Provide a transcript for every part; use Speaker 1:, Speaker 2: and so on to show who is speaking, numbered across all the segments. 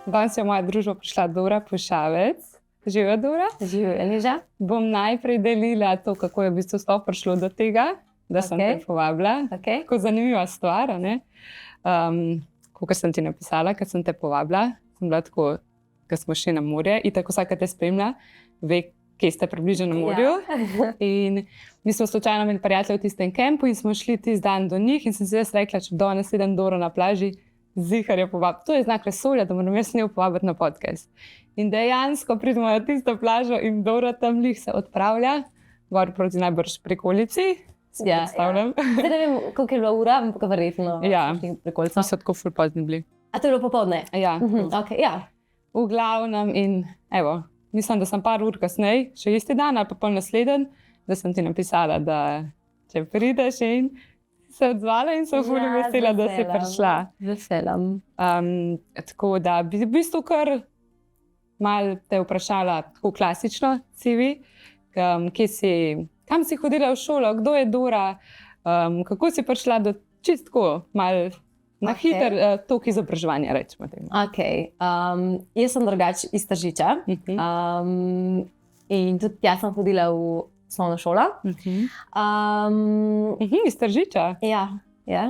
Speaker 1: Danes je v mojo družbo prišla Dora Pušavec. Živijo, Dora?
Speaker 2: Živijo, Eliža.
Speaker 1: Bom najprej delila to, kako je v bistvu sploh prišlo do tega, da sem te povabila. Tako zanimiva stvar, ne? Kot sem ti napisala, kad sem te povabila, sem bila tako, ko smo šli na morje, in tako vsaka te spremlja, ve, kje ste približno na morju. Ja. In mi smo slučajno imeli prijatelje v tistem kempu in smo šli tisti dan do njih in sem si jaz rekla, če danes sedem Doro na plaži, zihar je povabiti. To je znak vesolja, da moram jaz njo povabiti na podcast. In dejansko pridemo na tisto plažo in Dora tam lih se odpravlja, gor proti najbrž prikolici.
Speaker 2: Ja, predstavljam. Ja. Zdaj ne vem, koliko je bila ura, ampak verjetno.
Speaker 1: Ja, mi so tako ful pozni bili.
Speaker 2: A to je bilo popoldne?
Speaker 1: Ja.
Speaker 2: Okay, ja.
Speaker 1: V glavnem in evo, mislim, da sem par ur kasneje, še isti dan ali pa pol nasleden, da sem ti napisala, da če prideš in se odzvala in sem ful vesela, da si prišla.
Speaker 2: Veselam.
Speaker 1: Tako da bi v bistvu kar malo te vprašala tako klasično CV, kam si hodila v šolo, kdo je Dora, kako si prišla do čistko malo na hiter tok izobraževanja, rečemo temu.
Speaker 2: Jaz sem drugače iz Tržiča in tudi jaz sem hodila v osnovno šolo.
Speaker 1: Iz Tržiča?
Speaker 2: Ja.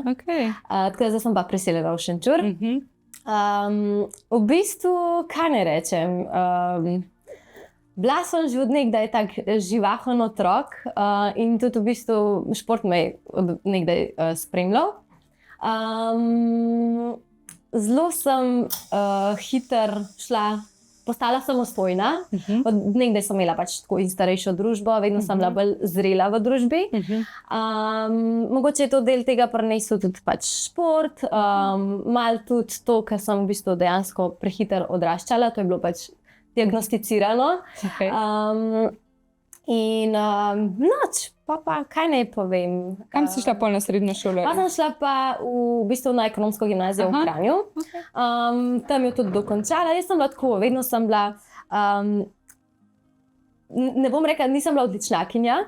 Speaker 2: Tako da zdaj sem pa priseljena v Šenčur. V bistvu, kaj ne rečem, bila sem že od nekdaj tak živahen otrok in tudi v bistvu šport me je od nekdaj spremljal. Zelo sem hitro postala samostojna. Od nekdaj sem imela pač tako in starejšo družbo, vedno sem bila bolj zrela v družbi. Mogoče je to del tega prinesel tudi pač šport, malo tudi to, ker sem v bistvu dejansko prehitro odraščala, to je bilo pač diagnosticirano. In noč, pa kaj naj povem.
Speaker 1: Kam si šla pol na srednjo šolo?
Speaker 2: Pa sem šla pa v bistvu na ekonomsko gimnazijo v Kranju. Tam jo tudi dokončala. Jaz sem bila tako, vedno sem bila, ne bom rekla, nisem bila odličnakinja.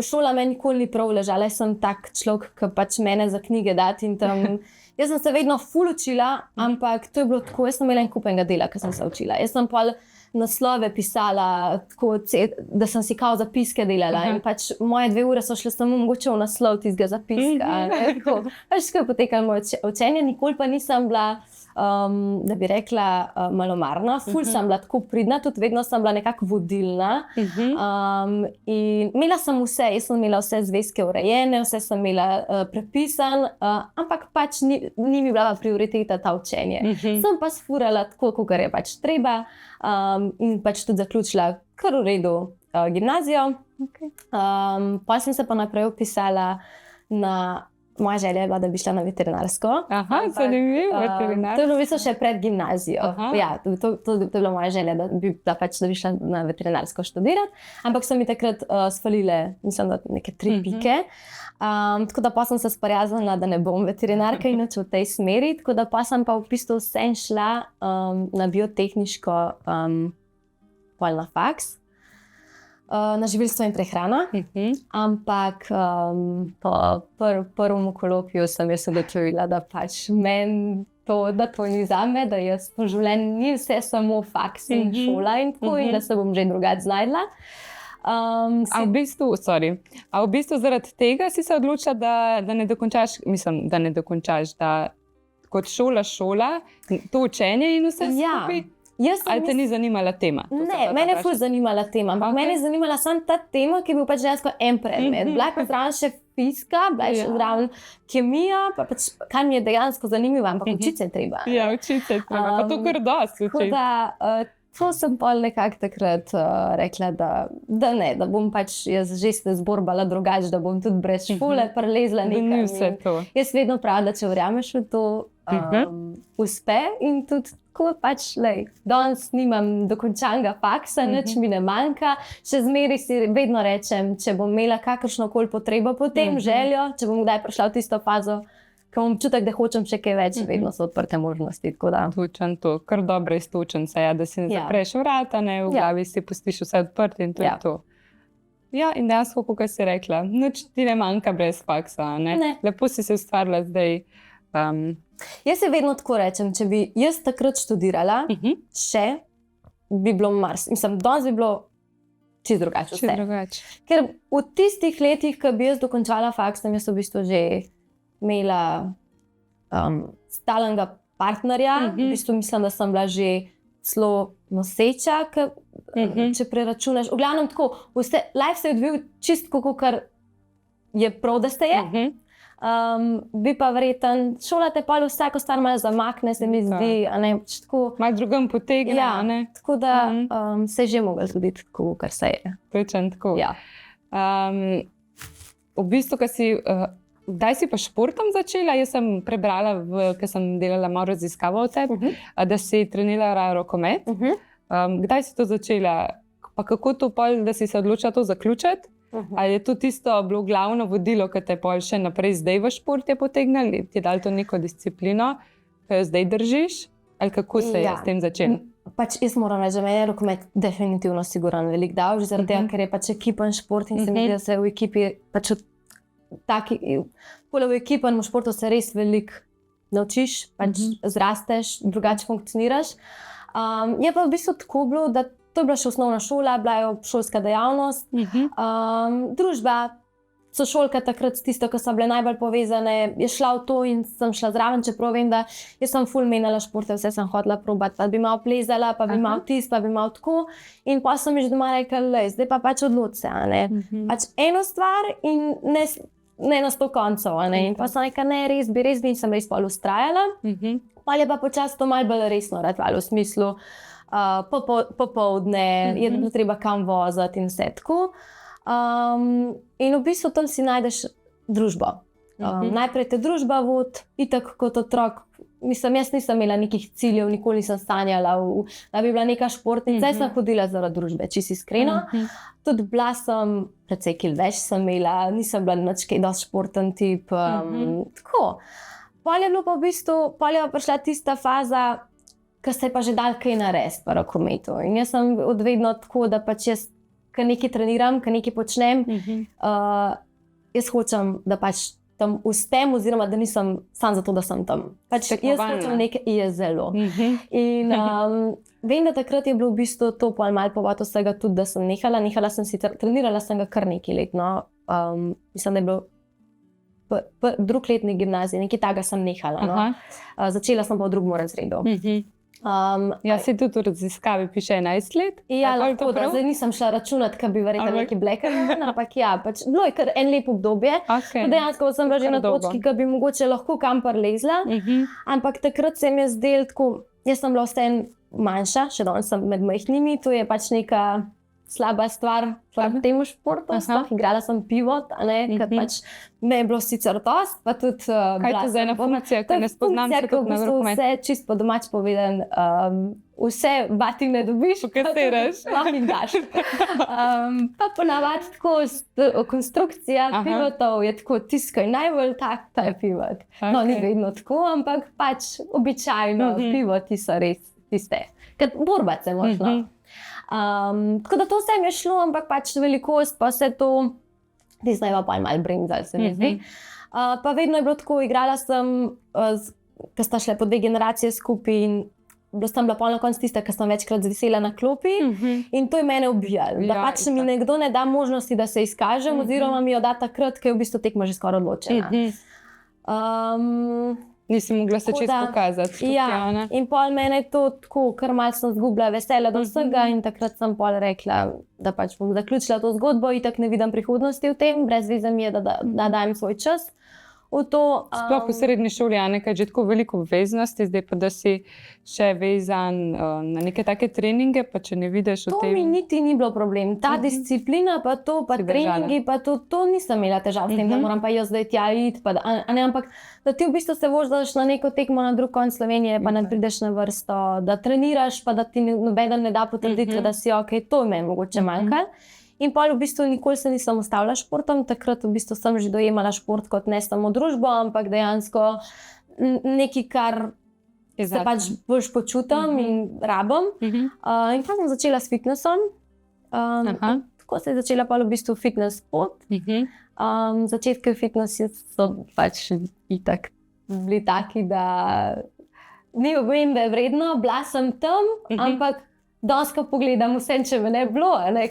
Speaker 2: Šola meni nikoli ni prav ležala. Jaz sem tak človek, ki pač mene za knjige dati in tam. Jaz sem se vedno ful učila, ampak to je bilo tako, jaz sem imela en kup enega dela, ki sem se učila. Jaz sem pol naslove pisala, tako, da sem si kao zapiske delala. In pač moje 2 ure so šle samo mogoče v naslov tistega zapiska. Pač tako je potekalo moje učenje, nikoli pa nisem bila, da bi rekla, malomarna. Ful sem bila tako pridna, tudi vedno sem bila nekako vodilna. In imela sem vse, jaz sem imela vse zvezke urejene, vse sem imela prepisan, ampak pač ni mi bila prioriteta ta učenje. Sem pa sfurala tako, kakor je pač treba. In pač tudi zaključila kar v redu gimnazijo. Pa sem se pa naprej upisala na, moja želja je bila, da bi šla na veterinarsko.
Speaker 1: Zanimivo, veterinarsko.
Speaker 2: To je bilo v bistvu še pred gimnazijo. Ja, to je bila moja želja, da bi šla na veterinarsko študirati. Ampak so mi takrat sfalile, mislim, da neke 3 pike. Tako da pa sem se sprijaznila, da ne bom veterinarka in v tej smeri. Tako da pa sem pa v bistvu vsem šla na biotehniško pol na faks, na živilstvo in prehrana. Ampak po prvem kolokviju sem jaz odločila, da pač meni da to ni zame, da jaz po življenju ni vse samo faks in šola in tako, in da se bom že drugače znajdla.
Speaker 1: A v bistvu zaradi tega si se odločila, da ne dokončaš, mislim, da ne dokončaš, da kot šola, to učenje in vse skupaj? Ali te ni zanimala tema?
Speaker 2: Ne, mene je ful zanimala tema, ampak mene je zanimala samo ta tema, ki je bil pač dejansko en predmet. Bila je pa zraven še fizika, bila je še zraven kemija, pa pač kar mi je dejansko zanimivo, ampak učiti se treba.
Speaker 1: Ja, učiti se treba, pa to kar dosti učiti.
Speaker 2: To sem pa nekako takrat rekla, da ne, da bom pač jaz že se zborbala drugače, da bom tudi brez šole prelezla nekaj. Jaz vedno pravim, da če verjameš v to, uspe in tudi tako pač, danes nimam dokončanega faksa, nič mi ne manjka, še zmeraj si vedno rečem, če bom imela kakršnokoli potrebo po tem, željo, če bom kdaj prišla v tisto fazo, ko imam občutek, da hočem še kaj več, vedno so odprte možnosti.
Speaker 1: Točno to, kar dobro iztočen se je, da si ne zapreš vrata, v glavi si pustiš vse odprte in to je to. Ja, in dejansko, kot si rekla, nič ti ne manjka brez faksa. Lepo si se ustvarila zdaj
Speaker 2: Jaz se vedno tako rečem, če bi jaz takrat študirala, še bi bilo mislim, danes bi bilo čisto drugače vse. Ker v tistih letih, ko bi jaz dokončala faks, sem jaz v bistvu že imela stalnega partnerja. V bistvu mislim, da sem bila že zelo noseča, če preračunaš. V glavnem tako, life se je odvil čisto, kar je prav, da ste je. Bi pa verjetno šola te pa vsako stvar malo zamakne, se mi zdi.
Speaker 1: Malo drugam potegne.
Speaker 2: Ja, tako da se je že moglo tudi tako, kar se je.
Speaker 1: Točno tako.
Speaker 2: Ja.
Speaker 1: V bistvu, kdaj si pa športom začela? Jaz sem prebrala, ker sem delala malo raziskavo o tebi, da si trenirala rokomet. Kdaj si to začela? Pa kako to pol, da si se odločila to zaključiti? Ali je to tisto bilo glavno vodilo, ki te pol še naprej zdaj v šport je potegnilo? Ti je dalo to neko disciplino, ki jo zdaj držiš? Ali kako se je s tem začelo?
Speaker 2: Pač jaz moram reči, da me je rokomet definitivno sigurno veliko dal, zaradi tega, ker je pač ekipen šport in se mi zdi, da se v ekipi pač v ekipnem športu se res veliko naučiš, pač zrasteš, drugače funkcioniraš. Je pa v bistvu tako bilo, da to je bila še osnovna šola, bila je šolska dejavnost, družba, sošolka takrat tisto, ki so bile najbolj povezane, je šla v to in sem šla zraven, čeprav vem, da jaz sem ful menjala športe, vse sem hodila probati, pa bi malo plezala, pa bi malo tisto, pa bi malo tako. In pa sem že doma rekla, zdaj pa pač odloči se, pač eno stvar in ne na 100 koncev, in pa sem rekla, ne, res bi nisem res pol ustrajala. Pa je pa počasi to malo bolj resno radvalo, v smislu, popoldne, je bilo treba kam voziti in vse tako. In v bistvu tam si najdeš družbo. Najprej te družba vodi, itak kot otrok. Mislim, jaz nisem imela nekih ciljev, nikoli nisem sanjala, da bi bila neka športnica. Jaz sem hodila zaradi družbe, čisto iskreno. Tudi bila sem, precej kil več sem imela, nisem bila nič kaj dosti športen tip. Tako. Pol je bilo pa v bistvu, pol je pa prišla tista faza, ko se je pa že dal kaj narediti v rokometu. In jaz sem odvedno tako, da pač jaz, ko nekaj treniram, ko nekaj počnem, jaz hočem, da pač tam uspem, oziroma da nisem sam zato, da sem tam. Pač jaz hočem nekaj, je zelo. In vem, da takrat je bilo v bistvu to pol malo povod vsega tudi, da sem nehala. Nehala sem si, trenirala sem ga kar nekaj let, no. Mislim, da je bilo drug letni gimnaziji, nekaj takega sem nehala, no. Začela sem pa v drugem razredu.
Speaker 1: Ja, se tudi v raziskavi piše 11 let?
Speaker 2: Ja, lahko, da zdaj nisem šla računati, kaj bi verjetno neki bleker, ampak ja, pač bilo je kar en lep obdobje. Dejansko sem bila že na točki, ki bi mogoče lahko kam prelezla, ampak takrat se mi je zdelo tako, jaz sem bila vseeno manjša, še danes sem med majhnimi, to je pač neka slaba stvar v tem športu. Igrala sem pivot, ker pač me je bilo sicer dosti, pa tudi...
Speaker 1: Kaj je to za ena funkcija, ki ne spoznam se tudi na rokomet?
Speaker 2: Vse čist po domač povedan, vse bati ne dobiš,
Speaker 1: kateraš.
Speaker 2: Lahko jih daš. Pa ponavadi tako konstrukcija pivotov je tako, tisto je najbolj tak, ta je pivot. No, ni vedno tako, ampak pač običajno pivoti so res tiste. Ker borbace možno. Tako da to vse mi je šlo, ampak pač velikost, pa vse to, zdaj pa malo bremzal, se mi zdi. Pa vedno je bilo tako, igrala sem, ko sta šle po 2 generacije skupaj in sem bila pol na koncu tista, ki sem večkrat zvisela na klopi in to je mene ubijalo. Da pač mi nekdo ne da možnosti, da se izkažem, oziroma mi jo da takrat, ko je v bistvu tekma že skoraj odločena.
Speaker 1: Nisi mogla se čisto pokazati.
Speaker 2: Ja, in pol mene je to tako, kar malo sem zgubila veselja do vsega in takrat sem pol rekla, da pač bom zaključila to zgodbo, itak ne vidim prihodnosti v tem, brez veze mi je, da dajem svoj čas v to.
Speaker 1: Sploh v srednji šoli, kaj je že tako veliko obveznosti, zdaj pa da si še vezan na neke take treninge, pa če ne vidiš v tem.
Speaker 2: To mi niti ni bilo problem. Ta disciplina, pa to, pa treningi, pa to nisem imela težav s tem, da moram pa jaz zdaj tja iti, ampak da ti v bistvu se voziš na neko tekmo na drug konec Slovenije, pa ne prideš na vrsto, da treniraš, pa da ti nobeden ne da potrditi, da si ok, to je meni mogoče manjkalo. In pol v bistvu nikoli se nisem ustavila športom, takrat v bistvu sem že dojemala šport kot ne samo družbo, ampak dejansko nekaj, kar se pač bolj počutim in rabim. In pa sem začela s fitnessom. Tako se je začela pa v bistvu fitness pot. Začetke fitnessa so pač itak bili taki, da ni obembe vredno, bila sem tam, ampak doska pogledam vse, če me ne bi bilo, ne,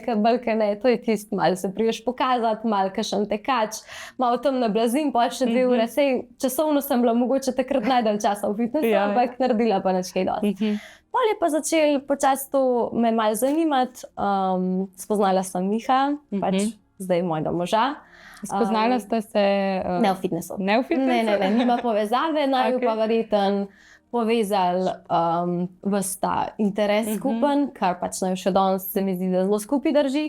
Speaker 2: to je tisto, malo se priješ pokazati, malo kakšen tekač, malo tam na blazin, pa še 2 ure, sej časovno sem bila mogoče takrat najdalj časa v fitnessu, ampak naredila pa nič kaj dosti. Pol je pa začel počasi to me malo zanimati, spoznala sem Miha, pač zdaj mojega moža.
Speaker 1: Spoznala ste se...
Speaker 2: Ne v fitnessu.
Speaker 1: Ne v fitnessu?
Speaker 2: Ne, nima povezave, naj pa verjeten povezali ta interes skupen, kar pač naj še danes se mi zdi, da zelo skupaj drži.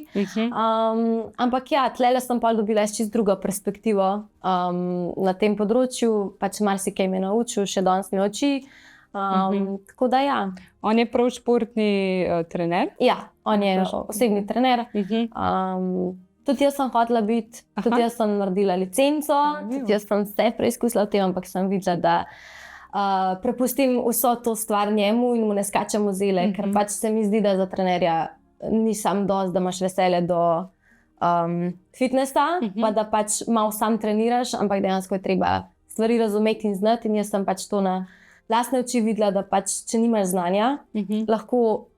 Speaker 2: Ampak ja, tlele sem pa dobila čist drugo perspektivo na tem področju, pač marsikaj me naučil, še danes me uči. Tako da ja.
Speaker 1: On je prav športni trener?
Speaker 2: Ja, on je osebni trener. Tudi jaz sem hotela biti, tudi jaz sem naredila licenco, tudi jaz sem vse preizkusila v tem, ampak sem videla, da prepustim vso to stvar njemu in mu ne skačem v zile, ker pač se mi zdi, da za trenerja ni sam dosti, da imaš veselje do fitnessa, pa da pač malo sam treniraš, ampak dejansko je treba stvari razumeti in znati in jaz sem pač to na lastne oči videla, da pač, če nimaš znanja, lahko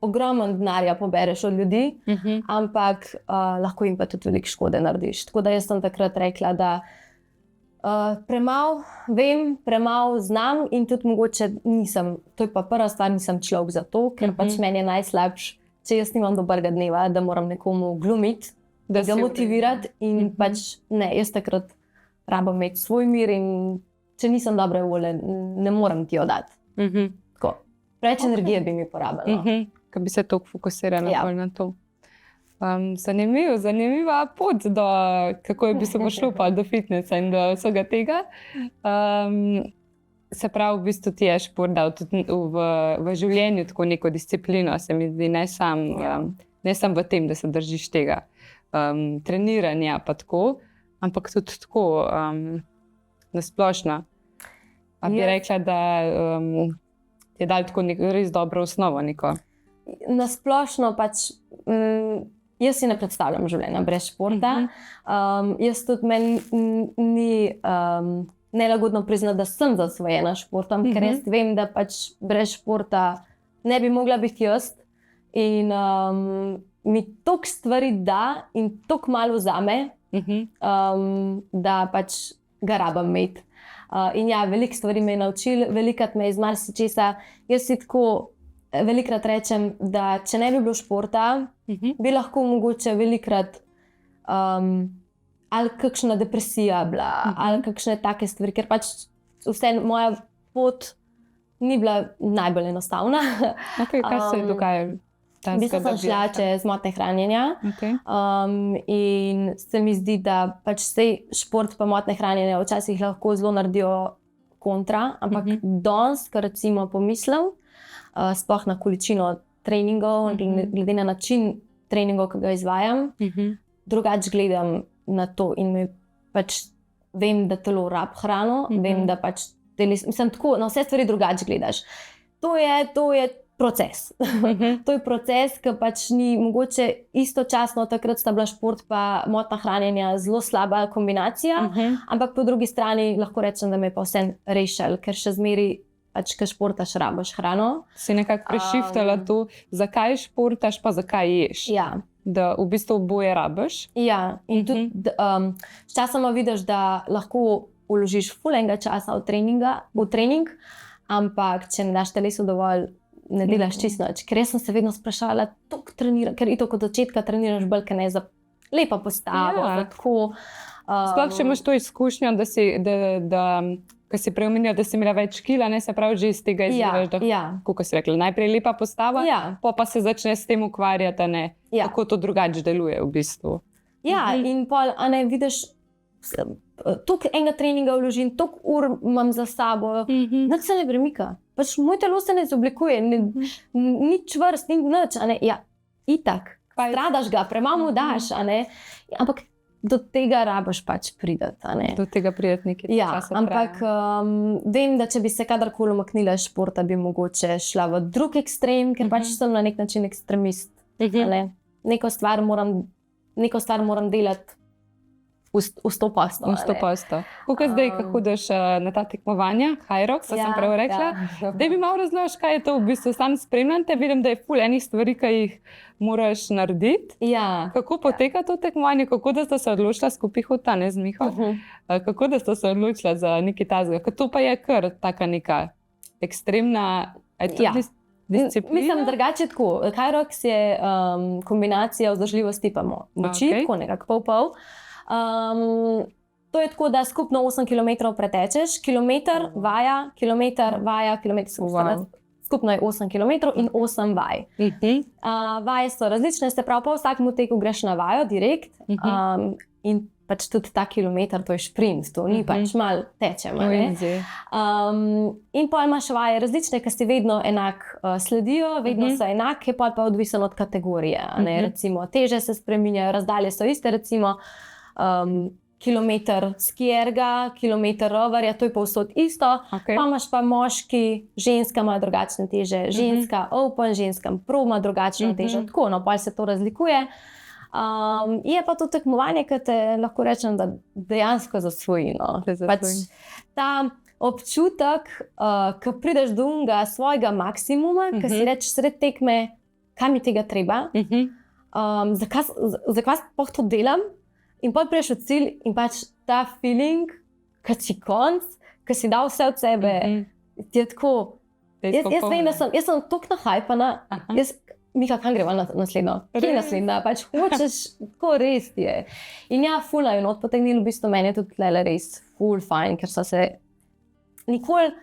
Speaker 2: ogromno denarja pobereš od ljudi, ampak lahko jim pa tudi veliko škode narediš. Tako da jaz sem takrat rekla, da premalo vem, premalo znam in tudi mogoče nisem, to je pa prva stvar, nisem človek za to, ker pač meni je najslabše, če jaz nimam dobrega dneva, da moram nekomu glumiti, da ga motivirati in pač ne, jaz takrat rabim imeti svoj mir in če nisem dobre volje, ne morem ti jo dati. Tako, preveč energije bi mi porabila.
Speaker 1: Ko bi se toliko fokusirala na to. Zanimiva pot, kako je bi se prišlo do fitnessa in do vsega tega. Se pravi, v bistvu ti je šport dal tudi v življenju tako neko disciplino, se mi zdi, ne sam v tem, da se držiš tega treniranja pa tako, ampak tudi tako nasplošno. A bi rekla, da je dal tako res dobro osnovo neko?
Speaker 2: Nasplošno pač jaz si ne predstavljam življenja brez športa. Jaz tudi meni ni nelagodno priznati, da sem zasvojena športom, ker jaz vem, da pač brez športa ne bi mogla biti jaz. In mi toliko stvari da in toliko malo vzame, da pač ga rabim imeti. In ja, veliko stvari me je naučil, velikrat me je iz marsičesa. Jaz si tako velikrat rečem, da če ne bi bilo športa, bi lahko mogoče velikrat ali kakšna depresija bila, ali kakšne take stvari, ker pač vse moja pot ni bila najbolj enostavna.
Speaker 1: Kaj se je dogajalo?
Speaker 2: V bistvu sem šla čez motnje hranjenja in se mi zdi, da pač šport pa motnje hranjenja včasih lahko zelo naredijo kontra, ampak danes, ko recimo pomislim, sploh na količino treningov, glede na način treningov, ki ga izvajam, drugače gledam na to in pač vem, da telo rab hrano, vem, da pač mislim tako, na vse stvari drugače gledaš. To je proces. To je proces, ki pač ni mogoče istočasno, takrat sta bila šport pa motnja hranjenja zelo slaba kombinacija, ampak po drugi strani lahko rečem, da me je pa vse rešil, ker še zmeri pač, ko športaš, rabiš hrano.
Speaker 1: Si nekako prešiftala to, zakaj športaš, pa zakaj ješ.
Speaker 2: Ja.
Speaker 1: Da v bistvu oboje rabiš.
Speaker 2: Ja, in tudi sčasoma vidiš, da lahko vložiš ful enega časa v trening, ampak če ne daš telesu dovolj, ne delaš čisto nič. Ker jaz sem se vedno sprašala, toliko treniraš, ker itak od začetka treniraš bolj, ker ne za lepa postavo, tako.
Speaker 1: Sploh, če imaš to izkušnjo, ko si preomenila, da si imela več kila, ne, se pravi, že iz tega izviraš, kako si rekla, najprej lepa postava, pa se začne s tem ukvarjati, kako to drugače deluje v bistvu.
Speaker 2: Ja, in pol, vidiš, toliko enega treninga vložim, toliko ur imam za sabo, nič se ne premika. Pač moj telo se ne izoblikuje, ni čvrst, ni nič, ja, itak, stradaš ga, premalo daš, ampak do tega rabiš pač prideti.
Speaker 1: Do tega prideti nekaj časa traja.
Speaker 2: Ampak vem, da če bi se kadarkoli umaknila iz športa, bi mogoče šla v drug ekstrem, ker pač sem na nek način ekstremist. Neko stvar moram delati v 100%.
Speaker 1: V 100%. Kako zdaj, kako hodiš na ta tekmovanja, High Rocks, sem prav rekla? Daj mi malo razložiš, kaj je to v bistvu. Sam spremljam te, vidim, da je ful enih stvari, ki jih moraš narediti.
Speaker 2: Ja.
Speaker 1: Kako poteka to tekmovanje, kako da ste se odločila skupaj hoditi, ne z Miho? Kako da ste se odločila za nekaj tazga? Ker to pa je kar taka neka ekstremna disciplina.
Speaker 2: Mislim, drugače tako. High Rocks je kombinacija vzdržljivosti pa moči, tako nekako pol-pol. To je tako, da skupno 8 km pretečeš, kilometer vaja, kilometer skupno je 8 km in 8 vaj. Vaje so različne, se pravi, po vsakem teku greš na vajo direkt in pač tudi ta kilometer, to je šprint, to ni pač malo tečemo. In pa imaš vaje različne, ki si vedno enak sledijo, vedno so enake, pa odvisno od kategorije. Recimo teže se spreminjajo, razdalje so iste, recimo kilometer skierga, kilometer roverja, to je povsod isto. Pa imaš pa moški, ženska ima drugačne teže, ženska open, ženska pro ima drugačno težo, tako, no, pa se to razlikuje. Je pa to tekmovanje, ki te lahko rečem, da dejansko zasvoji. Pač ta občutek, ko prideš do unga svojega maksimuma, ko si rečeš sred tekme, kaj mi tega treba, zakaj sploh to delam, in potem prideš v cilj in pač ta feeling, ko si konc, ko si dal vse od sebe, ti je tako. Jaz vem, da sem toliko nahajpana, Miha, kam greva naslednjo? Kje je naslednja? Pač hočeš, tako res je. In ja, ful naj not potegnili, v bistvu meni je tudi tlele res ful fajn, ker so se nikoli,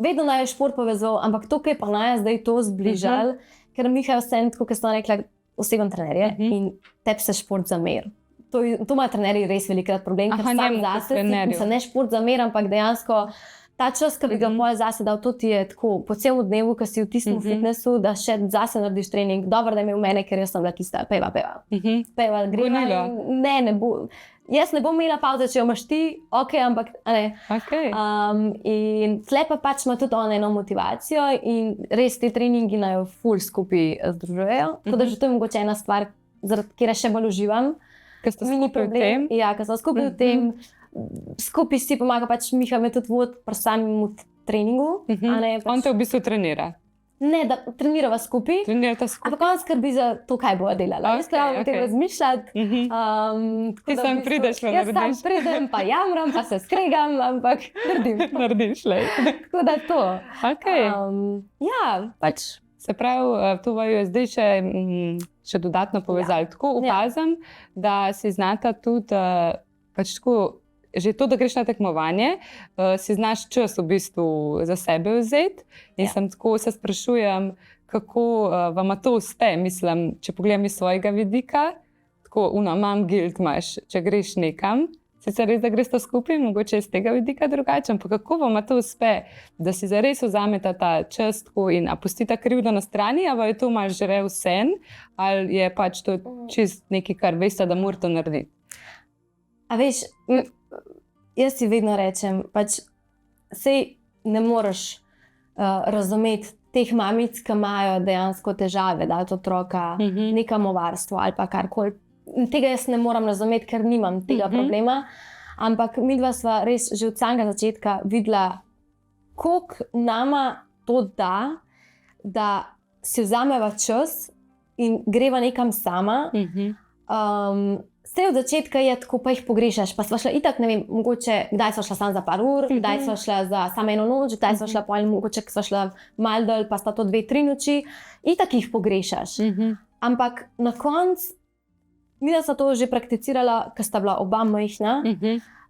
Speaker 2: vedno naj je šport povezal, ampak to, kaj pa naj je zdaj to zbližal, ker Miha je vse, tako kot sem rekla, oseben trenerje in tebi se šport zamer. To ima trenerji res velikrat problem, ker sam zase se ne šport zamer, ampak dejansko ta čas, ki bi ga moje zase dal, to ti je tako po celem dnevu, ko si v tistem fitnessu, da še zase narediš trening. Dobro, da je imel mene, ker jaz sem bila tista, peva. Peva, greva. Ne bo. Jaz ne bom imela pauze, če jo imaš ti, ampak ne. In tle pa pač ima tudi ona eno motivacijo in res ti treningi naj jo ful skupaj združujejo. Tako da že to je mogoče ena stvar, zaradi kjer še bolj uživam.
Speaker 1: Ker ste skupaj v tem?
Speaker 2: Ja, ker so skupaj v tem. Skupaj si pomaga, pač Miha me tudi vodi pri samem treningu.
Speaker 1: On te v bistvu trenira?
Speaker 2: Ne, da trenirava skupaj.
Speaker 1: Trenirata skupaj.
Speaker 2: Ampak on skrbi za to, kaj bo delala. Jaz pravim o tem razmišljati.
Speaker 1: Ti sam prideš, pa narediš.
Speaker 2: Jaz sam pridem, pa jamram, pa se skregam, ampak naredim.
Speaker 1: Narediš, lej.
Speaker 2: Tako da to. Ja, pač.
Speaker 1: Se pravi, to vaju je zdaj še dodatno povezali. Tako opazim, da si znata tudi pač tako, že to, da greš na tekmovanje, si znaš čas v bistvu za sebe vzeti. In sem tako se sprašujem, kako vam to uspe. Mislim, če pogledam iz svojega vidika, tako imam guilt imaš, če greš nekam. Sicer res, da greš to skupaj, mogoče iz tega vidika drugače, ampak kako vam to uspe, da si zares vzameta ta čas in pustita krivdo na strani, ali je to malo žrel sen, ali je pač to čist nekaj, kar veste, da morate narediti?
Speaker 2: A veš, jaz si vedno rečem, pač sej ne moreš razumeti teh mamic, ki imajo dejansko težave, dati otroka nekam v varstvo ali pa karkoli. Tega jaz ne moram razumeti, ker nimam tega problema, ampak midva sva res že od samega začetka videla, koliko nama to da, da si vzameva čas in greva nekam sama. Vse od začetka je tako, pa jih pogrešaš, pa sva šla itak, ne vem, mogoče, kdaj sva šla samo za par ur, kdaj sva šla za samo eno noč, kdaj sva šla pol, mogoče sva šla malo dol, pa sta to 2-3 noči, itak jih pogrešaš. Ampak na koncu, midva sva to že prakticirala, ker sta bila oba majhna,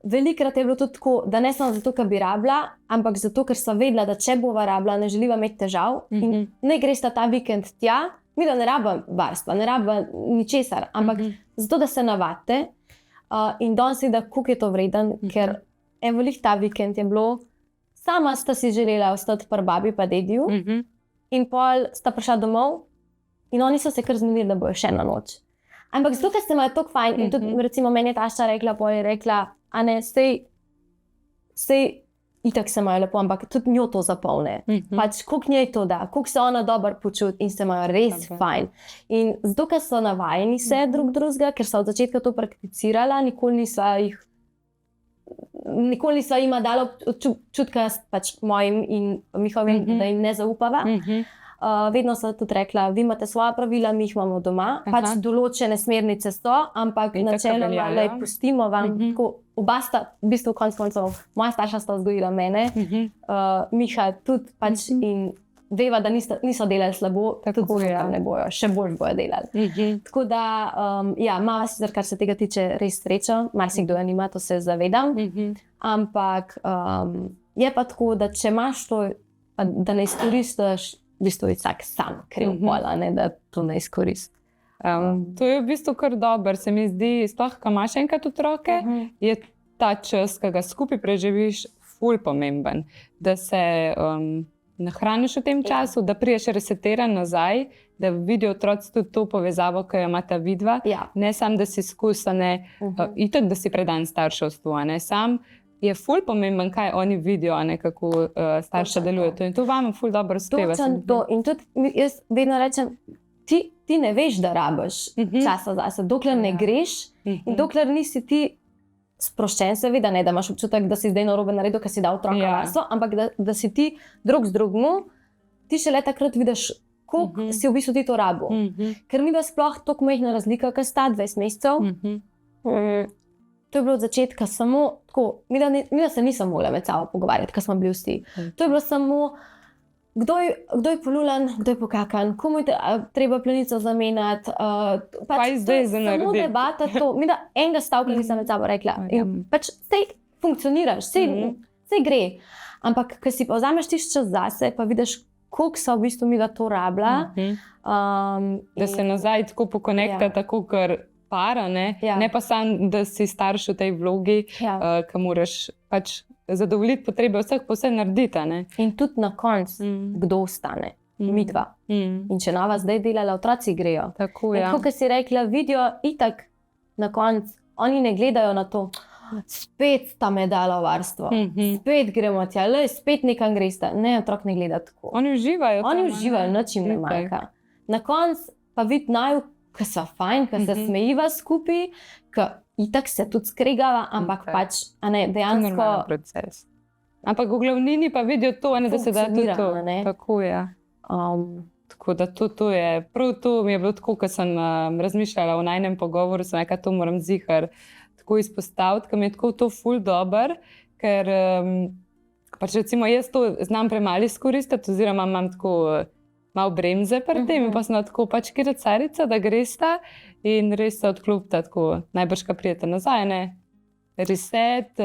Speaker 2: velikrat je bilo tudi tako, da ne samo zato, ker bi rabila, ampak zato, ker sva vedela, da če bova rabila, ne želiva imeti težav in ne gresta ta vikend tja. Mi da ne rabim varstva, ne rabim ničesar, ampak zato, da se navadite in danes je, da koliko je to vreden, ker evo lih ta vikend je bilo, sama sta si želela ostati pri babi pa dediju in pol sta prišla domov in oni so se kar zmenili, da bojo še eno noč. Ampak zato, ker se imajo tako fajn in tudi recimo meni je tašča rekla, pol je rekla, a ne, sej itak se imajo lepo, ampak tudi njo to zapolne. Pač koliko njej to da, koliko se ona dobro počuti in se imajo res fajn. In zato, ker so navajeni se drug drugega, ker so od začetka to prakticirala, nikoli nisva jih nikoli nisva jima dala občutka pač mojim in Mihovim, da jim ne zaupava. Vedno so tudi rekla, vi imate svoja pravila, mi jih imamo doma. Pač določene smernice so, ampak načeloma pustimo vam. Oba sta, v bistvu konec koncev, moja starša sta vzgojila mene, Miha tudi pač in veva, da niso delali slabo, tudi tam ne bojo, še bolj bojo delali. Tako da, ja, mala sicer, kar se tega tiče, res srečo, marsikdo je nima, to se zavedam, ampak je pa tako, da če imaš to, da ne izkoristiš, v bistvu je vsak sam kriv pola, da to ne izkoristi.
Speaker 1: To je v bistvu kar dober, se mi zdi, sploh, ko imaš enkrat otroke, je ta čas, ki ga skupaj preživiš, ful pomemben, da se nahraniš v tem času, da priješ resetiran nazaj, da vidijo otroci tudi to povezavo, ki jo imata vidva, ne samo, da si izkusene, itak, da si predan starševstvu, ne sam. Je ful pomemben, kaj oni vidijo, kako starša delujejo. In to vam ful dobro uspeva.
Speaker 2: Točno to. In tudi jaz vedno rečem, ti ne veš, da rabiš časa zase, dokler ne greš in dokler nisi ti sproščen, seveda ne, da imaš občutek, da si zdaj narobe naredil, ker si dal otroka vaso, ampak da si ti drug z drugmu, ti šele takrat vidiš, koliko si v bistvu ti to rabil. Ker mi da sploh toliko majhna razlika, ker sta 20 mesecev, to je bilo od začetka samo tako, mi da se nisem mogla med sabo pogovarjati, ker smo bili vsi. To je bilo samo, kdo je polulan, kdo je pokakan, komu je treba plenico zamenjati.
Speaker 1: Kaj zdaj za narediti?
Speaker 2: Samo debata to, mi da enega stavka nisem med sabo rekla. In pač sej funkcioniraš, sej gre. Ampak, ko si pa vzameš tisti čas zase, pa vidiš, koliko so v bistvu mi da to rabila.
Speaker 1: Da se nazaj tako pokonekta, tako kar para, ne pa sam, da si starš v tej vlogi, ki moraš pač zadovoljiti potrebe vseh, pa vse narediti.
Speaker 2: In tudi na koncu, kdo ostane? Midva. In če nova zdaj delala, otroci grejo.
Speaker 1: Tako,
Speaker 2: kot si rekla, vidijo itak na koncu, oni ne gledajo na to, spet sta me dala v varstvo, spet gremo tja, spet nekam gresta. Ne, otrok ne gleda tako.
Speaker 1: Oni uživajo.
Speaker 2: Oni uživajo, nič jim ne manjka. Na koncu pa vidi ki so fajn, ki se smejiva skupaj, ki itak se tudi skregava, ampak pač, dejansko...
Speaker 1: Normalno proces. Ampak v glavnini pa vidijo to, da se da tudi to. Tako je. Tako da to je, prav to mi je bilo tako, ko sem razmišljala o najnem pogovoru, sem rekla, to moram zihar tako izpostaviti, ker mi je tako to ful dober, ker pač recimo jaz to znam premalo izkoristiti, oziroma imam tako malo bremze pri tem in pa sem tako pač kjer carica, da gresta in res se odklopita tako, najbrž, ka prijete nazaj, reset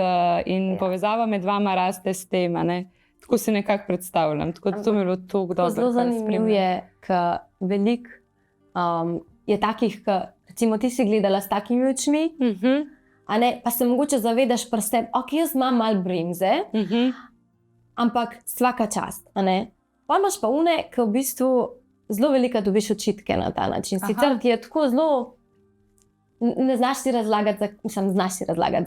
Speaker 1: in povezava med vama raste s tem, tako si nekako predstavljam, tako da to mi je bilo toliko dobro.
Speaker 2: Zelo zanimivo je, ker veliko je takih, recimo ti si gledala s takimi očmi, pa se mogoče zavedaš pri sebi, ok, jaz imam malo bremze, ampak svaka čast, Pa imaš pa une, ki v bistvu zelo velika dobiš očitke na ta način. Sicer ti je tako zelo, ne znaš si razlagati,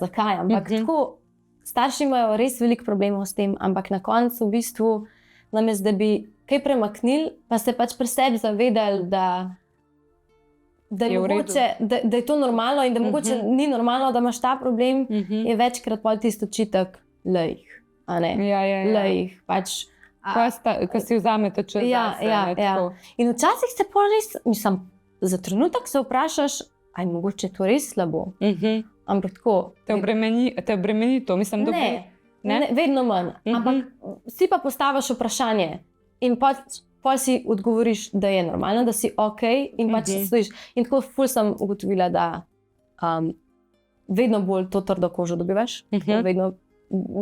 Speaker 2: zakaj, ampak tako starši imajo res veliko problemov s tem, ampak na koncu v bistvu namesto, da bi kaj premaknili, pa se pač pri sebi zavedali, da je to normalno in da mogoče ni normalno, da imaš ta problem, je večkrat pol tisti očitek lejih, lejih, pač
Speaker 1: ko si vzamete čas zase.
Speaker 2: In včasih se pol res, mislim, za trenutek se vprašaš, aj mogoče to res slabo. Ampak tako.
Speaker 1: Te obremeni to, mislim, da
Speaker 2: ne, vedno manj. Ampak si pa postaviš vprašanje in pol si odgovoriš, da je normalno, da si ok in pač stojiš. In tako ful sem ugotovila, da vedno bolj to trdo kožo dobivaš,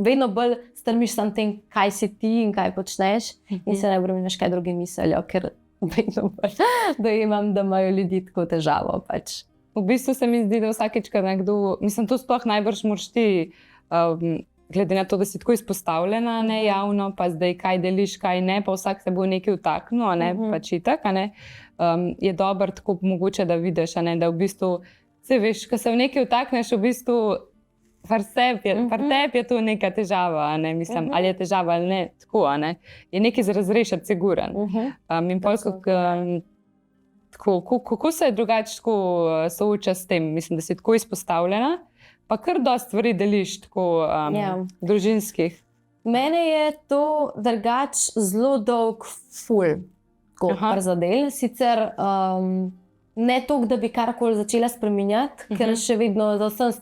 Speaker 2: vedno bolj strmiš sam tem, kaj si ti in kaj počneš in se ne bremeniš, kaj drugi mislijo, ker vedno bolj dojemam, da imajo ljudi tako težavo. Pač.
Speaker 1: V bistvu se mi zdi, da vsakeč, kad nekdo, mislim, to sploh najbrž moraš ti, glede na to, da si tako izpostavljena javno, pa zdaj kaj deliš, kaj ne, pa vsak se bo nekaj vtaknil, pač itak, je dobro tako mogoče, da vidiš, da v bistvu, se veš, ko se v nekaj vtakneš, v bistvu Par tebi je to neka težava, mislim, ali je težava ali ne, tako, je nekaj za razrešiti, siguran. In kako se je drugače sooča s tem? Mislim, da si tako izpostavljena, pa kar dosti stvari deliš, tako družinskih.
Speaker 2: Mene je to drugač zelo dolg ful, kot prizadel. Sicer ne toliko, da bi karkoli začela spreminjati, ker še vedno za vsem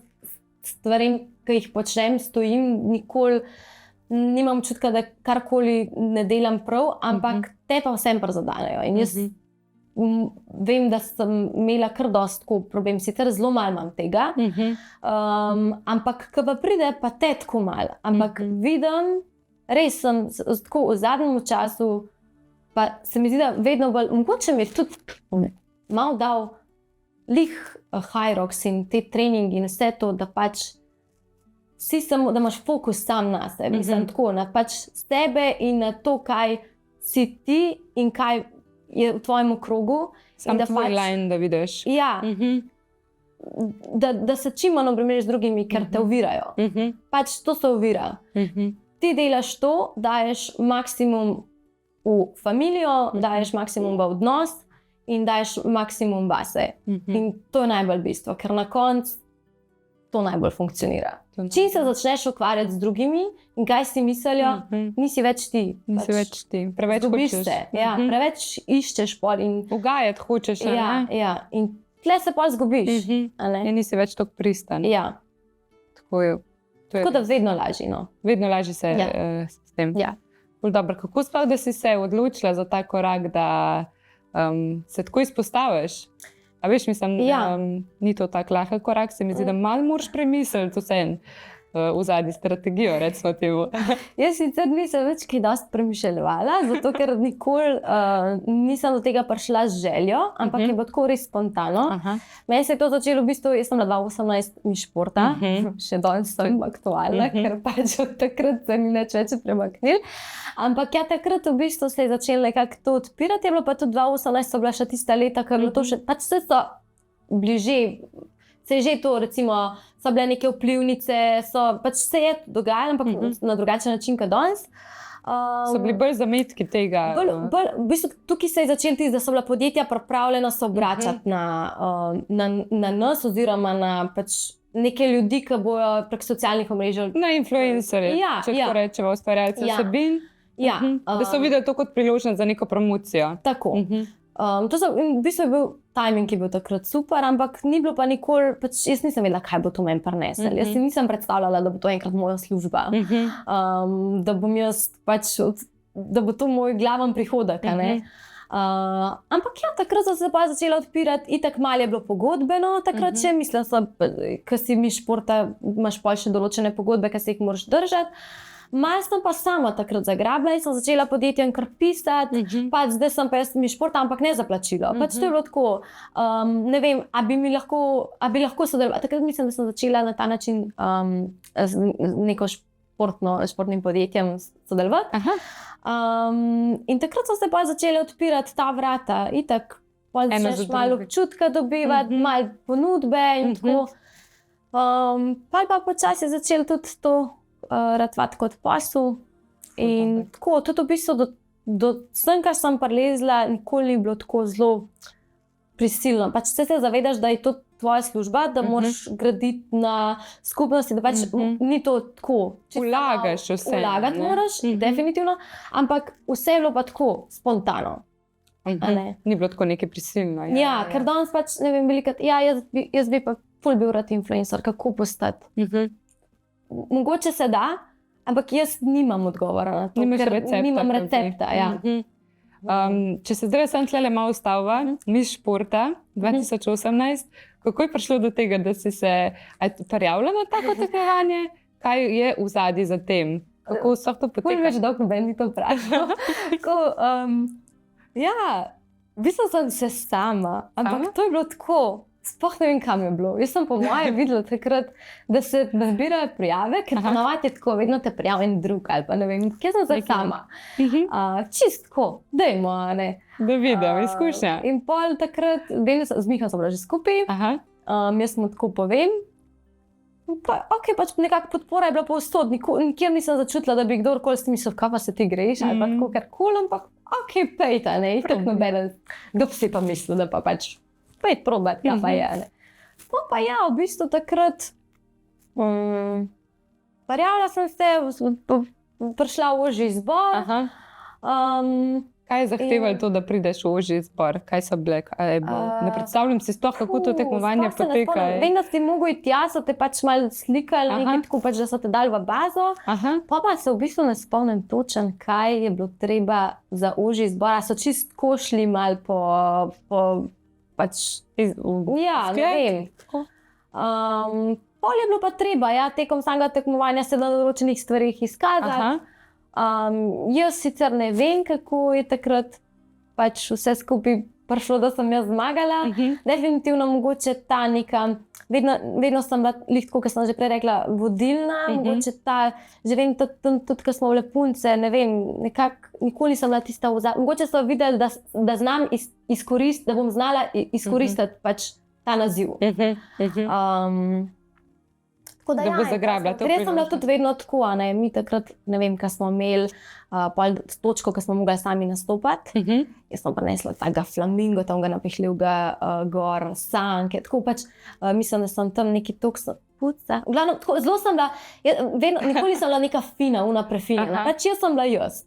Speaker 2: stvarem, ki jih počnem, stojim, nikoli nimam občutka, da karkoli ne delam prav, ampak te pa vsem prizadenejo. In jaz vem, da sem imela kar dosti problem, sicer zelo malo imam tega, ampak ko pa pride, pa te tako malo. Ampak vidim, res sem tako v zadnjem času, pa se mi zdi, da vedno bolj, mogoče mi je tudi malo dal lih Hyrox in te treningi in vse to, da pač da imaš fokus sam na sebi, tako, na pač sebe in na to, kaj si ti in kaj je v tvojem okrogu.
Speaker 1: Sam tvoj line, da vidiš.
Speaker 2: Ja, da se čim manj obremeniš z drugimi, ker te ovirajo. Pač to se ovira. Ti delaš to, daješ maksimum v familijo, daješ maksimum v odnos in daješ maksimum vase. In to je najbolj bistvo, ker na koncu to najbolj funkcionira. Čim se začneš ukvarjati z drugimi in kaj si mislijo, nisi več ti.
Speaker 1: Nisi več ti. Preveč hočeš.
Speaker 2: Ja, preveč iščeš pol in
Speaker 1: ugajati hočeš.
Speaker 2: Ja, in tle se pol zgubiš.
Speaker 1: In nisi več tako pristan.
Speaker 2: Ja. Tako da vedno lažje.
Speaker 1: Vedno lažje se s tem.
Speaker 2: Ja.
Speaker 1: Dobro, kako sploh, da si se odločila za ta korak, da se tako izpostaviš? A veš, mislim, ni to tak lahek korak, se mi zdi, da malo moraš premisliti vse v zadnji strategijo, recimo temu.
Speaker 2: Jaz sicer nisem več kaj dosti premišljevala, zato ker nikoli nisem do tega prišla z željo, ampak je bilo tako res spontano. Meni se je to začelo v bistvu, jaz sem na 2018 mi športa, še danes sem aktualna, ker pač od takrat se ni nič več premaknil. Ampak ja, takrat v bistvu se je začelo nekako to odpirati, je bilo pa tudi 2018 so bila še tista leta, ker je bilo to še, pač vse so bliže, se je že to, recimo, so bile neke vplivnice, pač se je dogajalo, ampak na drugačen način kot danes.
Speaker 1: So bili bolj zametki tega.
Speaker 2: V bistvu tukaj se je začelo tisto, da so bila podjetja pripravljena se obračati na nas oziroma na pač neke ljudi, ki bojo prek socialnih omrežij.
Speaker 1: Na influencerje, če tako rečemo, ustvarjalce vsebin. Da so videli to kot priložnost za neko promocijo.
Speaker 2: Tako. V bistvu je bil timing, ki je bil takrat super, ampak ni bilo pa nikoli, pač jaz nisem vedela, kaj bo to meni prineslo. Jaz si nisem predstavljala, da bo to enkrat moja služba, da bom jaz pač, da bo to moj glaven prihodek. Ampak ja, takrat so se pa začela odpirati, itak malo je bilo pogodbeno, takrat še mislim, ko si mi športa, imaš pa še določene pogodbe, ki se jih moraš držati. Malo sem pa sama takrat zagrabila in sem začela podjetjem kar pisati, pač zdaj sem pa jaz mi športa, ampak ne za plačilo. Pač to je bilo tako, ne vem, a bi lahko sodelovala. Takrat mislim, da sem začela na ta način z neko športnim podjetjem sodelovati. In takrat so se pa začele odpirati ta vrata, itak, pa začneš malo občutka dobivati, malo ponudbe in tako. Pa počasi je začelo tudi to ratvati kot posel. In tako, tudi v bistvu do vsem, kar sem prelezla, nikoli ni bilo tako zelo prisilno. Pač se zavedaš, da je to tvoja služba, da moraš graditi na skupnosti, da pač ni to tako.
Speaker 1: Vlagaš vse.
Speaker 2: Vlagati moraš, definitivno, ampak vse je bilo pa tako spontano.
Speaker 1: Ni bilo tako nekaj prisilno.
Speaker 2: Ja, ker danes pač, ne vem, velikrat, jaz bi pa ful bil rad influencer, kako postati. Mogoče se da, ampak jaz nimam odgovora na to, ker nimam recepta.
Speaker 1: Če se zdaj sem tlele malo ustavila, Miss športa 2018, kako je prišlo do tega, da si se prijavila na tako tekmovanje? Kaj je v zadnji za tem? Kako so to poteka?
Speaker 2: Ful več dolgo meni to vprašal. Ja, v bistvu sem se sama, ampak to je bilo tako. Sploh ne vem, kam je bilo. Jaz sem po moje videla takrat, da se nabirajo prijave, ker ponavadi je tako, vedno te prijavi en drug ali pa ne vem, kje sem zdaj sama. Čistko, dajmo, ne.
Speaker 1: Da vidim, izkušnja.
Speaker 2: In pol takrat, z Mihom sem bila že skupaj, jaz mu tako povem. Ok, pač nekako podpora je bila povsod, nikjer nisem začutila, da bi kdorkoli s tem mislil, kaj pa se ti greš, ali pa tako karkoli, ampak ok, pejta, ne, itak nobeden, kdo si pa mislil, da pa pač pet probat, kaj pa je, ne. Pa ja, v bistvu takrat Prijavila sem se, prišla v ožji izbor.
Speaker 1: Kaj je zahtevalo to, da prideš v ožji izbor? Kaj so bile? Ne predstavljam si sploh, kako to tekmovanje poteka.
Speaker 2: Vem, da si mogel iti tja, so te pač malo slikali, nekaj tako pač, da so te dali v bazo. Pa se v bistvu ne spomnim točen, kaj je bilo treba za ožji izbor. So čist košli malo po pač... Ja, ne vem. Pol je bilo pa treba, tekom samega tekmovanja se na določenih stvarih izkazati. Jaz sicer ne vem, kako je takrat pač vse skupaj prišlo, da sem jaz zmagala. Definitivno mogoče ta neka, vedno sem bila, kot sem že prej rekla, vodilna, mogoče ta, že vem, tudi ko smo bile punce, ne vem, nekako nikoli nisem bila tista mogoče so videli, da znam izkoristiti, da bom znala izkoristiti pač ta naziv.
Speaker 1: Da bo zagrabila to priložnost.
Speaker 2: Res sem bila tudi vedno tako, mi takrat, ne vem, kaj smo imeli točko, ko smo mogli sami nastopati. Jaz sem prinesla takega flamingo, tamega napihljivega gor, sanke, tako pač mislim, da sem tam neki toks puca. V glavnem, zelo sem bila, nikoli nisem bila neka fina, prefinjena, pač jaz sem bila jaz.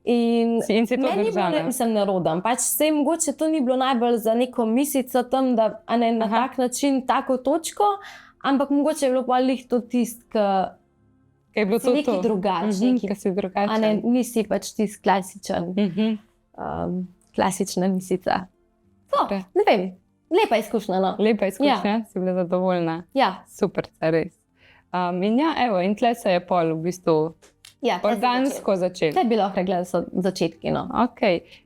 Speaker 2: In
Speaker 1: si to držala?
Speaker 2: Mislim, nerodam. Pač se mogoče to ni bilo najbolj za neko misico tam, da na tak način, tako točko, ampak mogoče je bilo pa lih to tist, ki
Speaker 1: je bilo
Speaker 2: si nekaj drugačen.
Speaker 1: Ki si drugačen.
Speaker 2: Nisi pač tist klasičen, klasična misica. Ne vem, lepa izkušnja.
Speaker 1: Lepa izkušnja, si bila zadovoljna.
Speaker 2: Ja.
Speaker 1: Super, res. In tle se je pol v bistvu organsko začel.
Speaker 2: To je bilo rekla, da so začetki.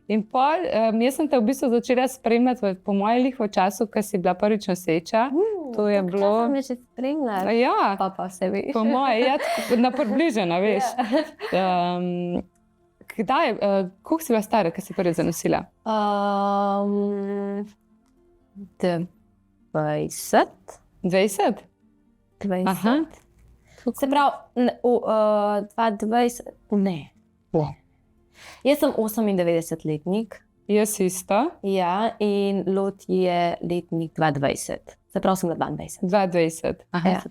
Speaker 1: In pol, jaz sem te v bistvu začela spremljati po mojem v času, ko si bila prvič noseča. To je bilo...
Speaker 2: Kaj sem me že spremljala?
Speaker 1: Ja.
Speaker 2: Pa vse veš.
Speaker 1: Po moje, na približena, veš. Koliko si bila stara, ko si prvič zanosila?
Speaker 2: 20.
Speaker 1: 20?
Speaker 2: 20. Se pravi, 20, ne. Jaz sem 98-letnik.
Speaker 1: Jaz isto.
Speaker 2: Ja, in Lot je letnik 2020. Se pravi, sem bila 22.
Speaker 1: 22. Se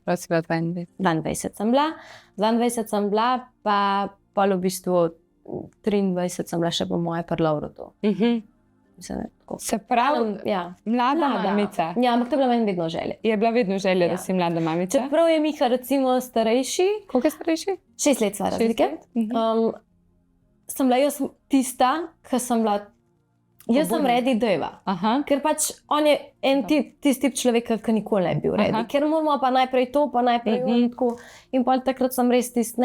Speaker 1: pravi, si bila 22.
Speaker 2: 22 sem bila. 22 sem bila, pa v bistvu 23 sem bila še po moje pri Lovrotu.
Speaker 1: Se pravi, mlada mamica.
Speaker 2: Ja, ampak to je bila meni vedno želja.
Speaker 1: Je bila vedno želja, da si mlada mamica?
Speaker 2: Čeprav je Miha recimo starejši.
Speaker 1: Koliko je starejši?
Speaker 2: 6 let sva razlike. Sem bila jaz tista, ki sem bila, jaz sem ready deva. Ker pač on je en tisti tip človeka, ki nikoli ne bi bil ready. Ker moramo pa najprej to, pa najprej tako. In pa takrat sem res tisti,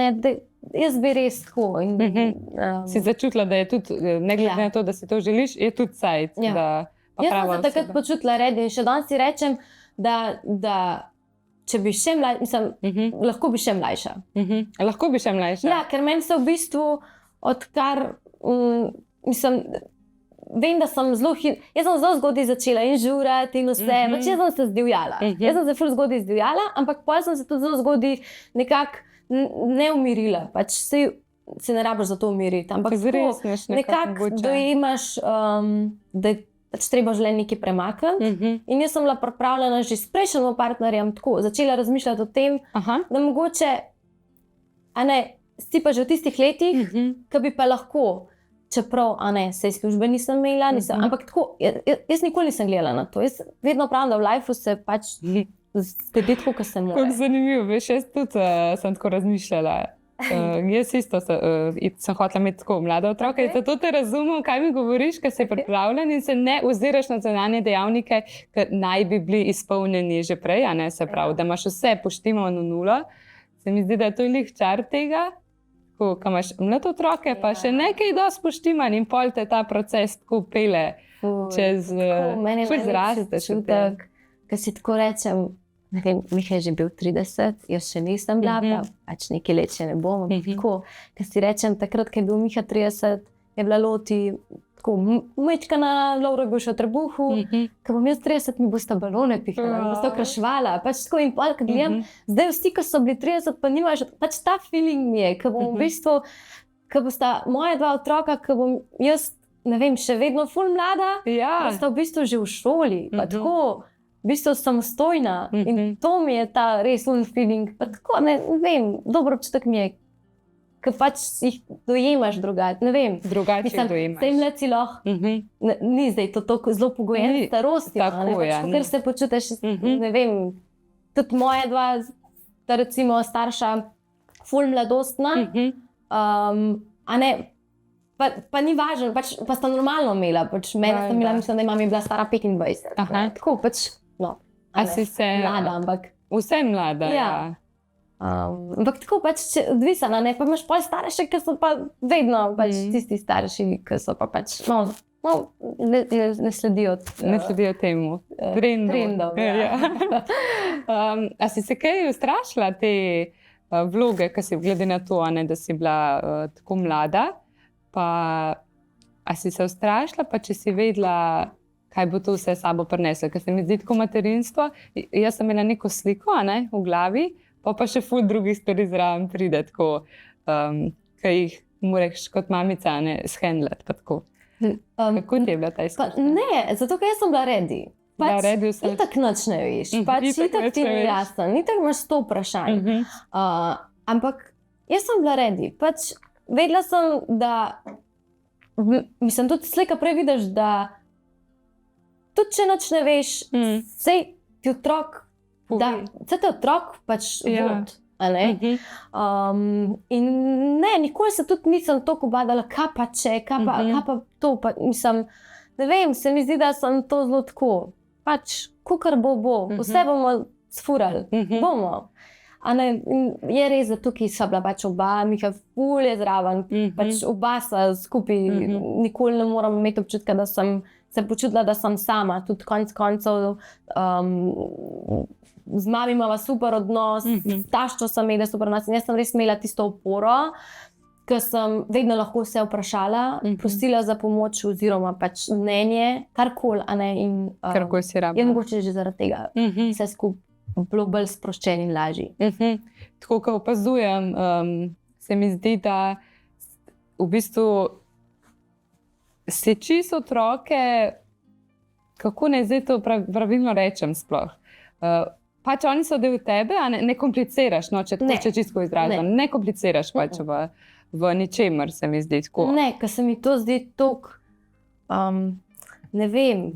Speaker 2: jaz bi res tako.
Speaker 1: Si začutila, da je tudi, ne glede na to, da si to želiš, je tudi cajt.
Speaker 2: Jaz sem se takrat počutila ready in še danes si rečem, da če bi še mlajša, lahko bi še mlajša.
Speaker 1: Lahko bi še mlajša?
Speaker 2: Ja, ker meni se v bistvu odkar, vem, da sem jaz sem zelo zgodaj začela in žurati in vse, pač jaz sem se zdivjala. Jaz sem se ful zgodaj zdivjala, ampak potem sem se tudi zelo zgodaj nekako ne umirila. Pač se ne rabiš za to umiriti, ampak nekako dojemaš, da je pač treba življenje nekaj premakniti. In jaz sem bila pripravljena že s prejšnjim partnerjem tako, začela razmišljati o tem, da mogoče, si pa že v tistih letih, ki bi pa lahko, čeprav, sej službe nisem imela, ampak tako, jaz nikoli nisem gledala na to. Jaz vedno pravim, da v lifeu se pač zgodi tako, kot se mora.
Speaker 1: Kako zanimivo, veš, jaz tudi sem tako razmišljala. Jaz isto sem hotela imeti tako mlade otroke, zato te razumem, kaj mi govoriš, ker si pripravljen in se ne oziraš na zunanje dejavnike, ki naj bi bili izpolnjeni že prej, se pravi, da imaš vse poštimano nulo. Se mi zdi, da je to lih čar tega, ko imaš mlade otroke, pa še nekaj dosti poštiman in pol te ta proces tako pele čez rasteš.
Speaker 2: Ker si tako rečem, ne vem, Miha je že bil 30, jaz še nisem bila, pač nekaj let še ne bom. Ker si rečem, takrat, ko je bil Miha 30, je bila Loti tako mečka na Lovro, je bil še v trebuhu, ko bom jaz 30, mi bosta balone pihala, mi bosta okrašvala. Pač tako in pol, ko gledam, zdaj vsi, ko so bili 30, pa nimaš, pač ta feeling mi je, ko bom v bistvu, ko bosta moja dva otroka, ko bom jaz, ne vem, še vedno ful mlada, bosta v bistvu že v šoli, pa tako, v bistvu samostojna. In to mi je ta res un feeling. Pa tako, ne vem, dobro občutek mi je, ker pač jih dojemaš drugače. Ne vem.
Speaker 1: Drugače jih dojemaš.
Speaker 2: Tem leti lahko, ni zdaj to tako zelo pogojen starosti.
Speaker 1: Tako je.
Speaker 2: Ker se počutiš, ne vem, tudi moja dva, ta recimo starša, ful mladostna, a ne, pa ni važno, pa sta normalno imela. Mene sta imela, mislim, da imam je bila stara 25. Tako pač, no.
Speaker 1: A si se...
Speaker 2: Mlada, ampak...
Speaker 1: Vse mlada, ja.
Speaker 2: Ampak tako pač odvisana, ne, pa imaš pol starejše, ki so pa vedno pač tisti starejši, ki so pa pač, ne sledijo.
Speaker 1: Ne sledijo temu trendov. A si se kaj ustrašila te vloge, ki si glede na to, da si bila tako mlada, pa a si se ustrašila, pa če si vedela, kaj bo to vse sabo prineslo, ker se mi zdi tako materinstvo. Jaz sem imela neko sliko, v glavi, pa še ful drugih stvari zraven pride, tako, ki jih moraš kot mamica shendlati. Kako ti je bila ta izkušnja?
Speaker 2: Ne, zato ker jaz sem bila ready. Itak noč ne veš, itak ti ni jasno, itak imaš 100 vprašanj. Ampak jaz sem bila ready. Vedela sem, da, mislim, tudi slika prej vidiš, da tudi če noč ne veš, sej ti otrok, sej te otrok pač vod. In ne, nikoli se tudi nisem toliko badala, kaj pa če, kaj pa to, mislim, ne vem, se mi zdi, da sem to zelo tako, pač, kakor bo, vse bomo sfurali, bomo. Je res, da tukaj sva bila pač oba, Miha ful je zraven, pač oba sva skupaj, nikoli ne moram imeti občutka, da sem se počutila, da sem sama, tudi konec koncev, z mami imava super odnos, s taščo sem imela super odnos in jaz sem res imela tisto oporo, ker sem vedno lahko vse vprašala, prosila za pomoč oziroma pač mnenje, karkoli,
Speaker 1: Karkoli si rabila.
Speaker 2: Je mogoče že zaradi tega vse skupaj bilo bolj sproščen in lažji.
Speaker 1: Tako, ko opazujem, se mi zdi, da v bistvu se čisto otroke, kako naj zdaj to pravilno rečem sploh, pač oni so del tebe, a ne kompliciraš, če čisto izražam, ne kompliciraš pač v ničemer, se mi zdi tako.
Speaker 2: Ne, ker se mi to zdi toliko, ne vem.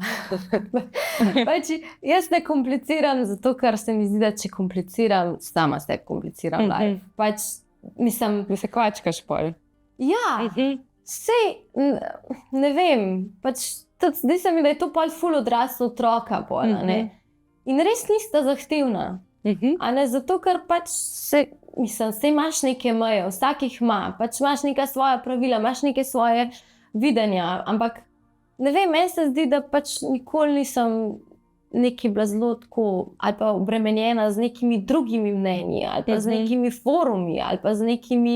Speaker 2: Jaz ne kompliciram, zato ker se mi zdi, da če kompliciram, sama se kompliciram life. Mislim...
Speaker 1: Da se kvačkaš pol.
Speaker 2: Ja, sej, ne vem, zdi se mi, da je to pol ful odraslo otroka pol, in res nista zahtevna. Zato ker pač se, mislim, sej imaš neke meje, vsak jih ima, pač imaš neka svoja pravila, imaš neke svoje videnja, ampak ne vem, meni se zdi, da pač nikoli nisem nekaj bila zelo tako, ali pa obremenjena z nekimi drugimi mnenji, ali pa z nekimi forumi, ali pa z nekimi,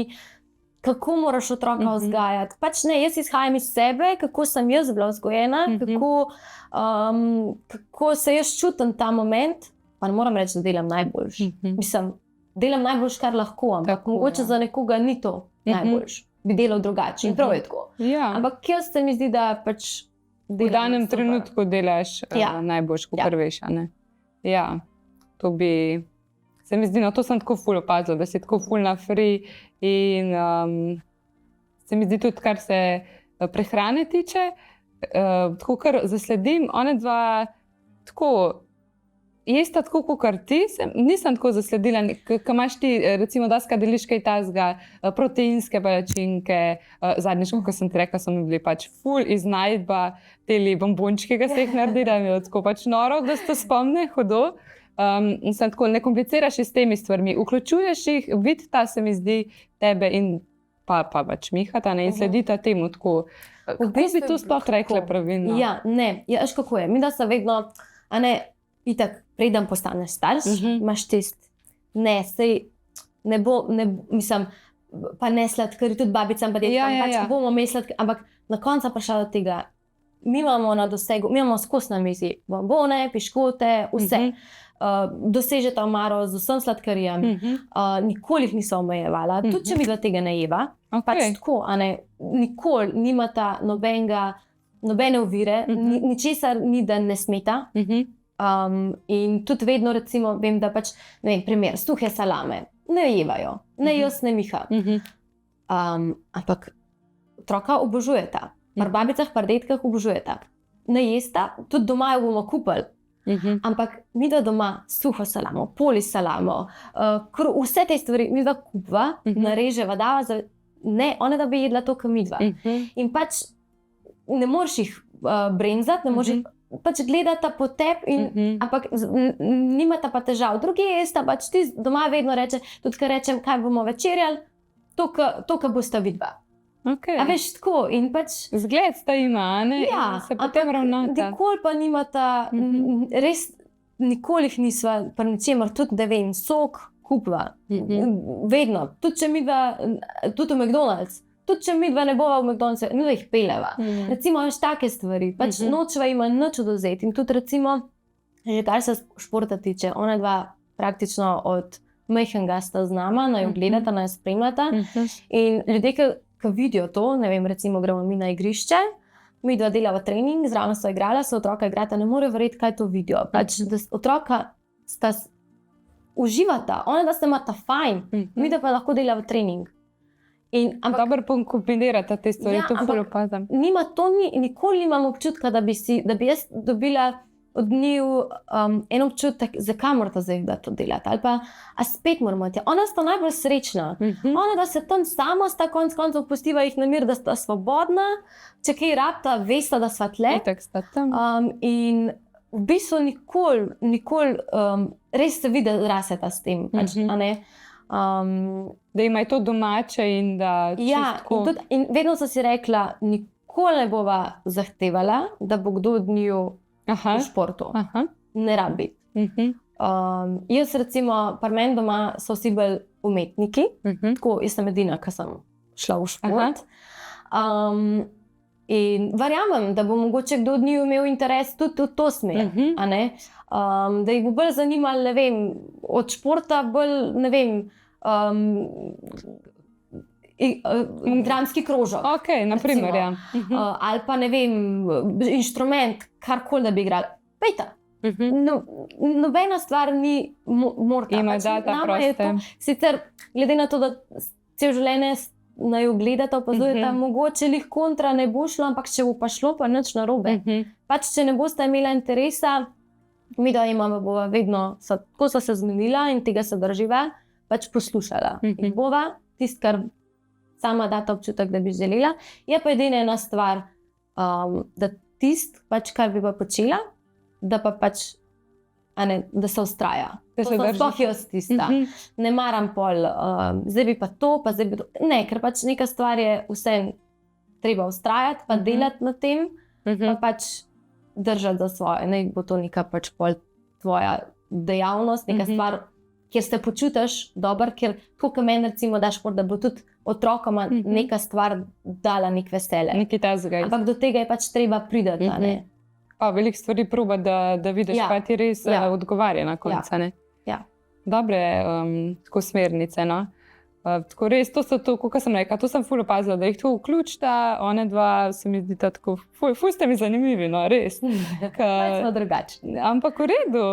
Speaker 2: kako moraš otroka vzgajati. Pač ne, jaz izhajam iz sebe, kako sem jaz bila vzgojena, kako se jaz čutim ta moment, pa ne moram reči, da delam najboljš. Mislim, delam najboljš, kar lahko, ampak mogoče za nekoga ni to najboljš. Bi delal drugače in prav je tako. Ampak jaz se mi zdi, da pač
Speaker 1: v danem trenutku delaš najboljš, kot veš. Ja, to bi... Se mi zdi, to sem tako ful opazila, da si tako ful na free in se mi zdi tudi, kar se prehrane tiče, tako kar zasledim, one dva tako, jesta tako, kot ti, nisem tako zasledila, ko imaš ti, recimo, daska deliš kaj tazga, proteinske palačinke, zadnjič, ko sem ti rekla, so mi bili pač ful iznajdba, teli bombončki, ki se jih naredila, mi je tako pač noro, da se to spomne, hudo. In sem tako, ne kompliciraš s temi stvarmi, vključuješ jih, vidi ta, se mi zdi, tebe in pa pač Mihata, in sledita temu tako. Kako bi to sploh rekla pravilno?
Speaker 2: Ja, ne, veš kako je, mi da se vedno, a ne, itak, preden postaneš starš, imaš tist, ne, sej, ne bo, mislim, pa ne sladkari, tudi babicam, pa detkam, pač bomo imeli sladkari, ampak na koncu prišla do tega, mi imamo na dosegu, mi imamo skozi na mizi, bombone, piškote, vse. Dosežeta omaro z vsem sladkarijam, nikoli jih niso omejevala, tudi če mi da tega ne jeva, pač tako, nikoli nimata nobene ovire, ničesar ni, da ne smeta, In tudi vedno, recimo, vem, da pač, ne vem, primer, suhe salame ne jevajo, ne jaz, ne Miha. Ampak otroka obožujeta, pri babicah, pri dedkah obožujeta. Ne jesta, tudi doma jo bomo kupili. Ampak mi da doma suho salamo, poli salamo, vse te stvari mi da kupa, nareževa, dava, ne, ona da bi jedla to, kar mi dva. In pač ne moreš jih bremzati, ne moreš jih pač gledata po tebi, ampak nimata pa težav. Drugi jesta, pač ti doma vedno reče, tudi kar rečem, kaj bomo večerjali, to, kar bosta vidva.
Speaker 1: Okay.
Speaker 2: A veš, tako in pač...
Speaker 1: Zgled sta ima, ne?
Speaker 2: Ja,
Speaker 1: se potem ravnata.
Speaker 2: Nikoli pa nimata, res nikoli jih nisva, pa ničemer, tudi, da vem, sok kupva. Vedno. Tudi če mi dva, tudi v McDonald's, tudi če mi dva ne bova v McDonald'su, mi dva jih peleva. Recimo, veš, take stvari. Pač nočeva ima nič odvzeti. In tudi, recimo, kar se športa tiče, ona dva praktično od majhnega sta z nama, naj jo gledata, naj jo spremljata. In ljudje, ki vidijo to, ne vem, recimo gremo mi na igrišče, mi dva delava trening, zraven so igrala, so otroka igrata, ne more verjeti, kaj to vidijo. Pač, da otroka sta uživata, ona da se imata fajn, mi da pa lahko delava trening.
Speaker 1: Ampak dobro kombinirata te stvari, to bolj opazam.
Speaker 2: Nikoli nimam občutka, da bi jaz dobila od njiju en občutek, zakaj morata zdaj da to delati, ali pa, a spet moramo tja. Ona sta najbolj srečna. Ona da se tam sama sta konc koncev pustiva jih na mir, da sta svobodna, če kaj rabta, vesta, da sva tle. In v bistvu nikoli res se vidi, da raseta s tem, pač, a ne?
Speaker 1: Da ima to domače in da čistko.
Speaker 2: Ja, in vedno sem si rekla, nikoli ne bova zahtevala, da bo kdo od njiju v športu. Ne rabi. Jaz recimo, pri meni doma so vsi bolj umetniki, tako jaz sem edina, ki sem šla v šport. In verjamem, da bo mogoče kdo od njiju imel interes tudi v to smer, a ne? Da jih bo bolj zanimalo, ne vem, od športa bolj, ne vem, dramski krožok.
Speaker 1: Ok, naprimer, ja.
Speaker 2: Ali pa, ne vem, inštrument, karkoli da bi igrali. Pejta. Nobena stvar ni morta.
Speaker 1: Ima data proste.
Speaker 2: Sicer, glede na to, da cel življenje naj jo gledata, opazujeta, mogoče lih kontra ne bo šlo, ampak če bo pa šlo, pa nič narobe. Pač, če ne boste imela interesa, mi da imamo bova vedno, tako so se zmenila in tega se drživa, pač poslušala. In bova tisto, kar sama data občutek, da bi želela. Je pa edina ena stvar, da tisto, pač, kar bi pa počela, da pa pač, da se vztraja. To sem sploh jaz tista. Ne maram pol, zdaj bi pa to, pa zdaj bi to. Ne, ker pač neka stvar je vse treba vztrajati, pa delati na tem, pa pač držati za svoje. Ne bo to neka pač pol tvoja dejavnost, neka stvar, kjer se počutiš dobro, ker tako, kot meni recimo da šport, da bo tudi otrokoma neka stvar dala nek veselje.
Speaker 1: Nekaj tazga.
Speaker 2: Ampak do tega je pač treba priti, a ne?
Speaker 1: Veliko stvari proba, da vidiš, kaj ti res odgovarja na konca, ne?
Speaker 2: Ja.
Speaker 1: Dobre tako smernice, no. Tako res, to so to, kot sem rekla, to sem ful opazila, da jih to vključita, one dva se mi zdi tako, ful ste mi zanimivi, no, res.
Speaker 2: Kaj smo drugačni.
Speaker 1: Ampak v redu,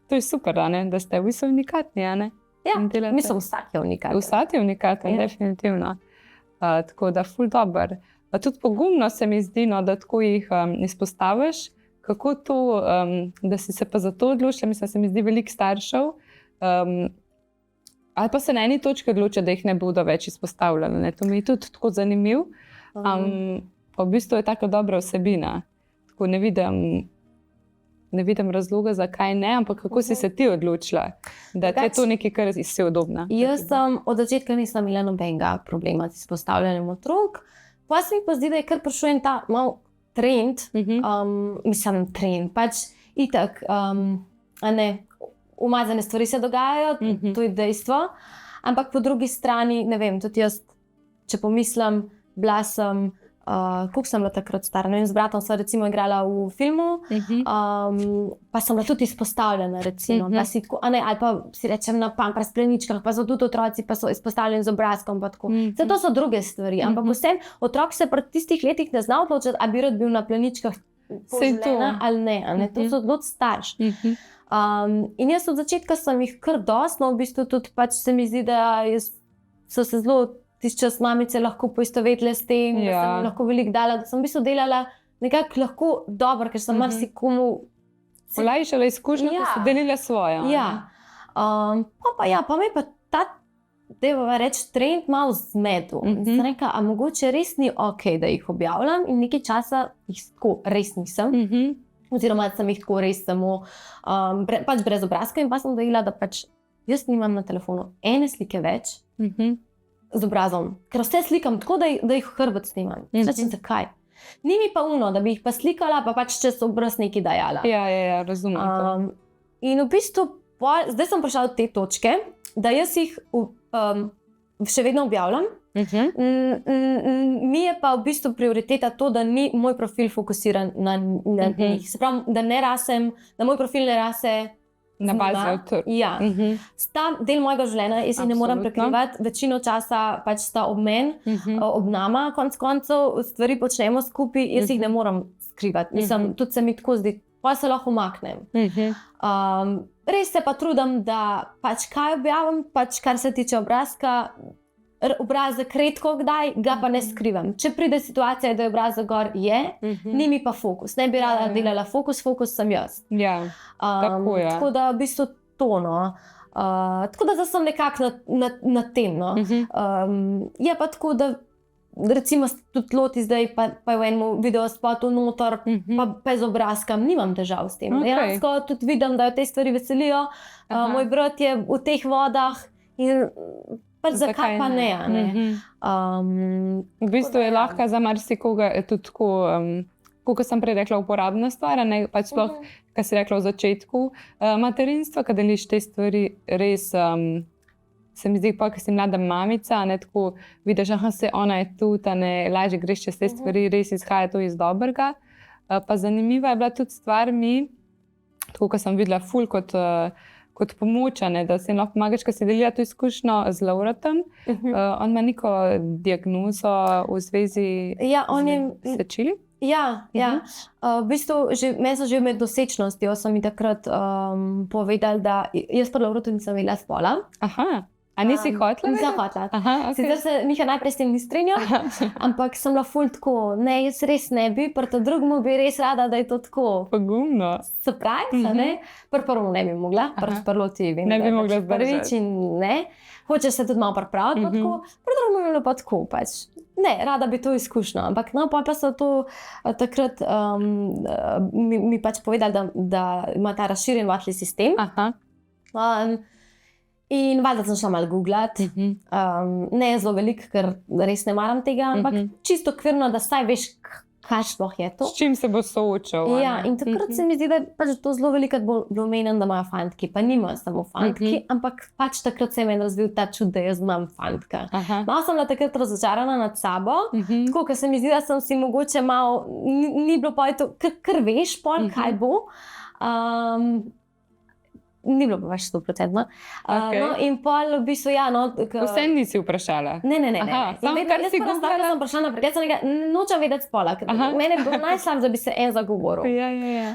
Speaker 1: to je super, ne, da ste vi so unikatni, a ne?
Speaker 2: Ja, mislim, vsak je unikaten.
Speaker 1: Vsak je unikaten, definitivno. Tako da ful dober. Tudi pogumno se mi zdi, no, da tako jih izpostaviš, kako to, da si se pa za to odločila, mislim, se mi zdi veliko staršev, ali pa se na eni točki odloča, da jih ne bodo več izpostavljali. Ne? To mi je tudi tako zanimiv. Pa v bistvu je taka dobra vsebina. Tako ne vidim razloga, zakaj ne, ampak kako si se ti odločila, da je to nekaj, kar si udobna.
Speaker 2: Jaz od začetka nisem imela nobenega problema s izpostavljanjem otrok. Pa se mi pa zdi, da je kar prišel en ta mal trend, mislim, trend, pač itak, umazane stvari se dogajajo, to je dejstvo, ampak po drugi strani, ne vem, tudi jaz, če pomislim, bila sem, koliko sem bila takrat stara, ne vem, z bratom sva recimo igrala v filmu, pa sem bila tudi izpostavljena, recimo, pa si tako, ali pa si rečem na Pampers pleničkah, pa so tudi otroci, pa so izpostavljeni z obrazkom, pa tako. To so druge stvari, ampak vsem otrok se pri tistih letih ne zna odločiti, a bi rad bil na pleničkah poželjena ali ne, a ne. To so zelo starši. In jaz od začetka sem jih kar dosti, no v bistvu tudi pač se mi zdi, da so se zelo tisti čas mamice lahko poistovetile s tem, da sem lahko veliko dala, da sem v bistvu delala nekako lahko dobro, ker sem marsikomu
Speaker 1: olajšala izkušnjo, ko so delile svojo.
Speaker 2: Ja. Pa me pa ta, dajva reči, trend malo zmedel. Sem rekla, a mogoče res ni ok, da jih objavljam in nekaj časa jih tako res nisem. Oziroma sem jih tako res samo pač brez obrazka in pa sem dojela, da pač jaz nimam na telefonu ene slike več z obrazom, ker vse slikam tako, da jih hrbet snimam. Rečem, zakaj? Ni mi pa da bi jih pa slikala, pa pač čez obraz nekaj dajala.
Speaker 1: Ja, razumem.
Speaker 2: In v bistvu, zdaj sem prišla do te točke, da jaz jih še vedno objavljam. Mi je pa v bistvu prioriteta to, da ni moj profil fokusiran na njih. Se pravi, da moj profil ne rase
Speaker 1: na bazi avtor.
Speaker 2: Ja. Sta del mojega življenja, jaz jih ne moram prekrivati, večino časa pač sta ob meni, ob nama, konec koncev, stvari počnemo skupaj, jaz jih ne moram skrivati. Mislim, tudi se mi tako zdi, pa se lahko umaknem. Res se pa trudim, da pač kaj objavim, pač kar se tiče obrazka, obrazek redko kdaj, ga pa ne skrivam. Če pride situacija, da je obrazek gor, ni mi pa fokus. Ne bi rada delala fokus sem jaz.
Speaker 1: Ja, tako je.
Speaker 2: Tako da v bistvu to, no. Tako da zdaj sem nekako na tem, no. Je pa tako, da recimo tudi loti zdaj, pa je v enem videospotu noter, pa z obrazkom, nimam težav s tem. Dejansko tudi vidim, da jo te stvari veselijo. Moj brat je v teh vodah in pač zakaj pa ne?
Speaker 1: V bistvu je lahko za marsikoga tudi tako, kot sem prej rekla, uporabna stvar, pač sploh, kar si rekla v začetku materinstva, kad deliš te stvari res, se mi zdi pa, ker si mlada mamica, tako vidiš, se ona je tudi, lažje greš čez te stvari, res izhaja to iz dobrega. Pa zanimiva je bila tudi stvar mi, tako, ko sem videla ful kot pomoč, da se jim lahko pomagaš, ko si delila to izkušnjo z Lovratom. On ima neko diagnozo v zvezi s sečili.
Speaker 2: Ja. V bistvu, meni so že med nosečnostjo, so mi takrat povedali, da jaz pa Lovratu nisem imela spola.
Speaker 1: A nisi hotela?
Speaker 2: Nisem hotela. Sicer se Miha najprej s tem ni strinjal, ampak sem bila ful tako, ne, jaz res ne bi, prta drugemu bi res rada, da je to tako.
Speaker 1: Pogumno.
Speaker 2: Surprise, ne? Prvo ne bi mogla, prvo ti vem,
Speaker 1: ne bi mogla
Speaker 2: prvič in ne. Hočeš se tudi malo pripraviti, pa tako, prvo bi bilo pa tako, pač. Ne, rada bi to izkušnjo, ampak no, pa so to takrat mi pač povedali, da ima ta razširjen vatlji sistem. In valjda sem šla malo googlati, ne zelo veliko, ker res ne maram tega, ampak čisto okvirno, da saj veš, kaj sploh je to.
Speaker 1: S čim se bo soočal.
Speaker 2: Ja, in takrat se mi zdi, da je pač to zelo veliko bilo omenjeno, da imajo fantki, pa nimajo samo fantki, ampak pač takrat se je meni razvil ta čut, da jaz imam fantka. Malo sem bila takrat razočarana nad sabo, tako, ker se mi zdi, da sem si mogoče malo, ni bilo pa to, kar veš pol, kaj bo. Ni bilo pa več 100%. No, in pol v bistvu, ja, no.
Speaker 1: Vse nisi vprašala?
Speaker 2: Ne.
Speaker 1: Samo kar si
Speaker 2: govorila? Jaz sem vprašala naprej, jaz sem nočem vedeti spola, ker mene je bilo najslabše, da bi se en zagovoril.
Speaker 1: Ja.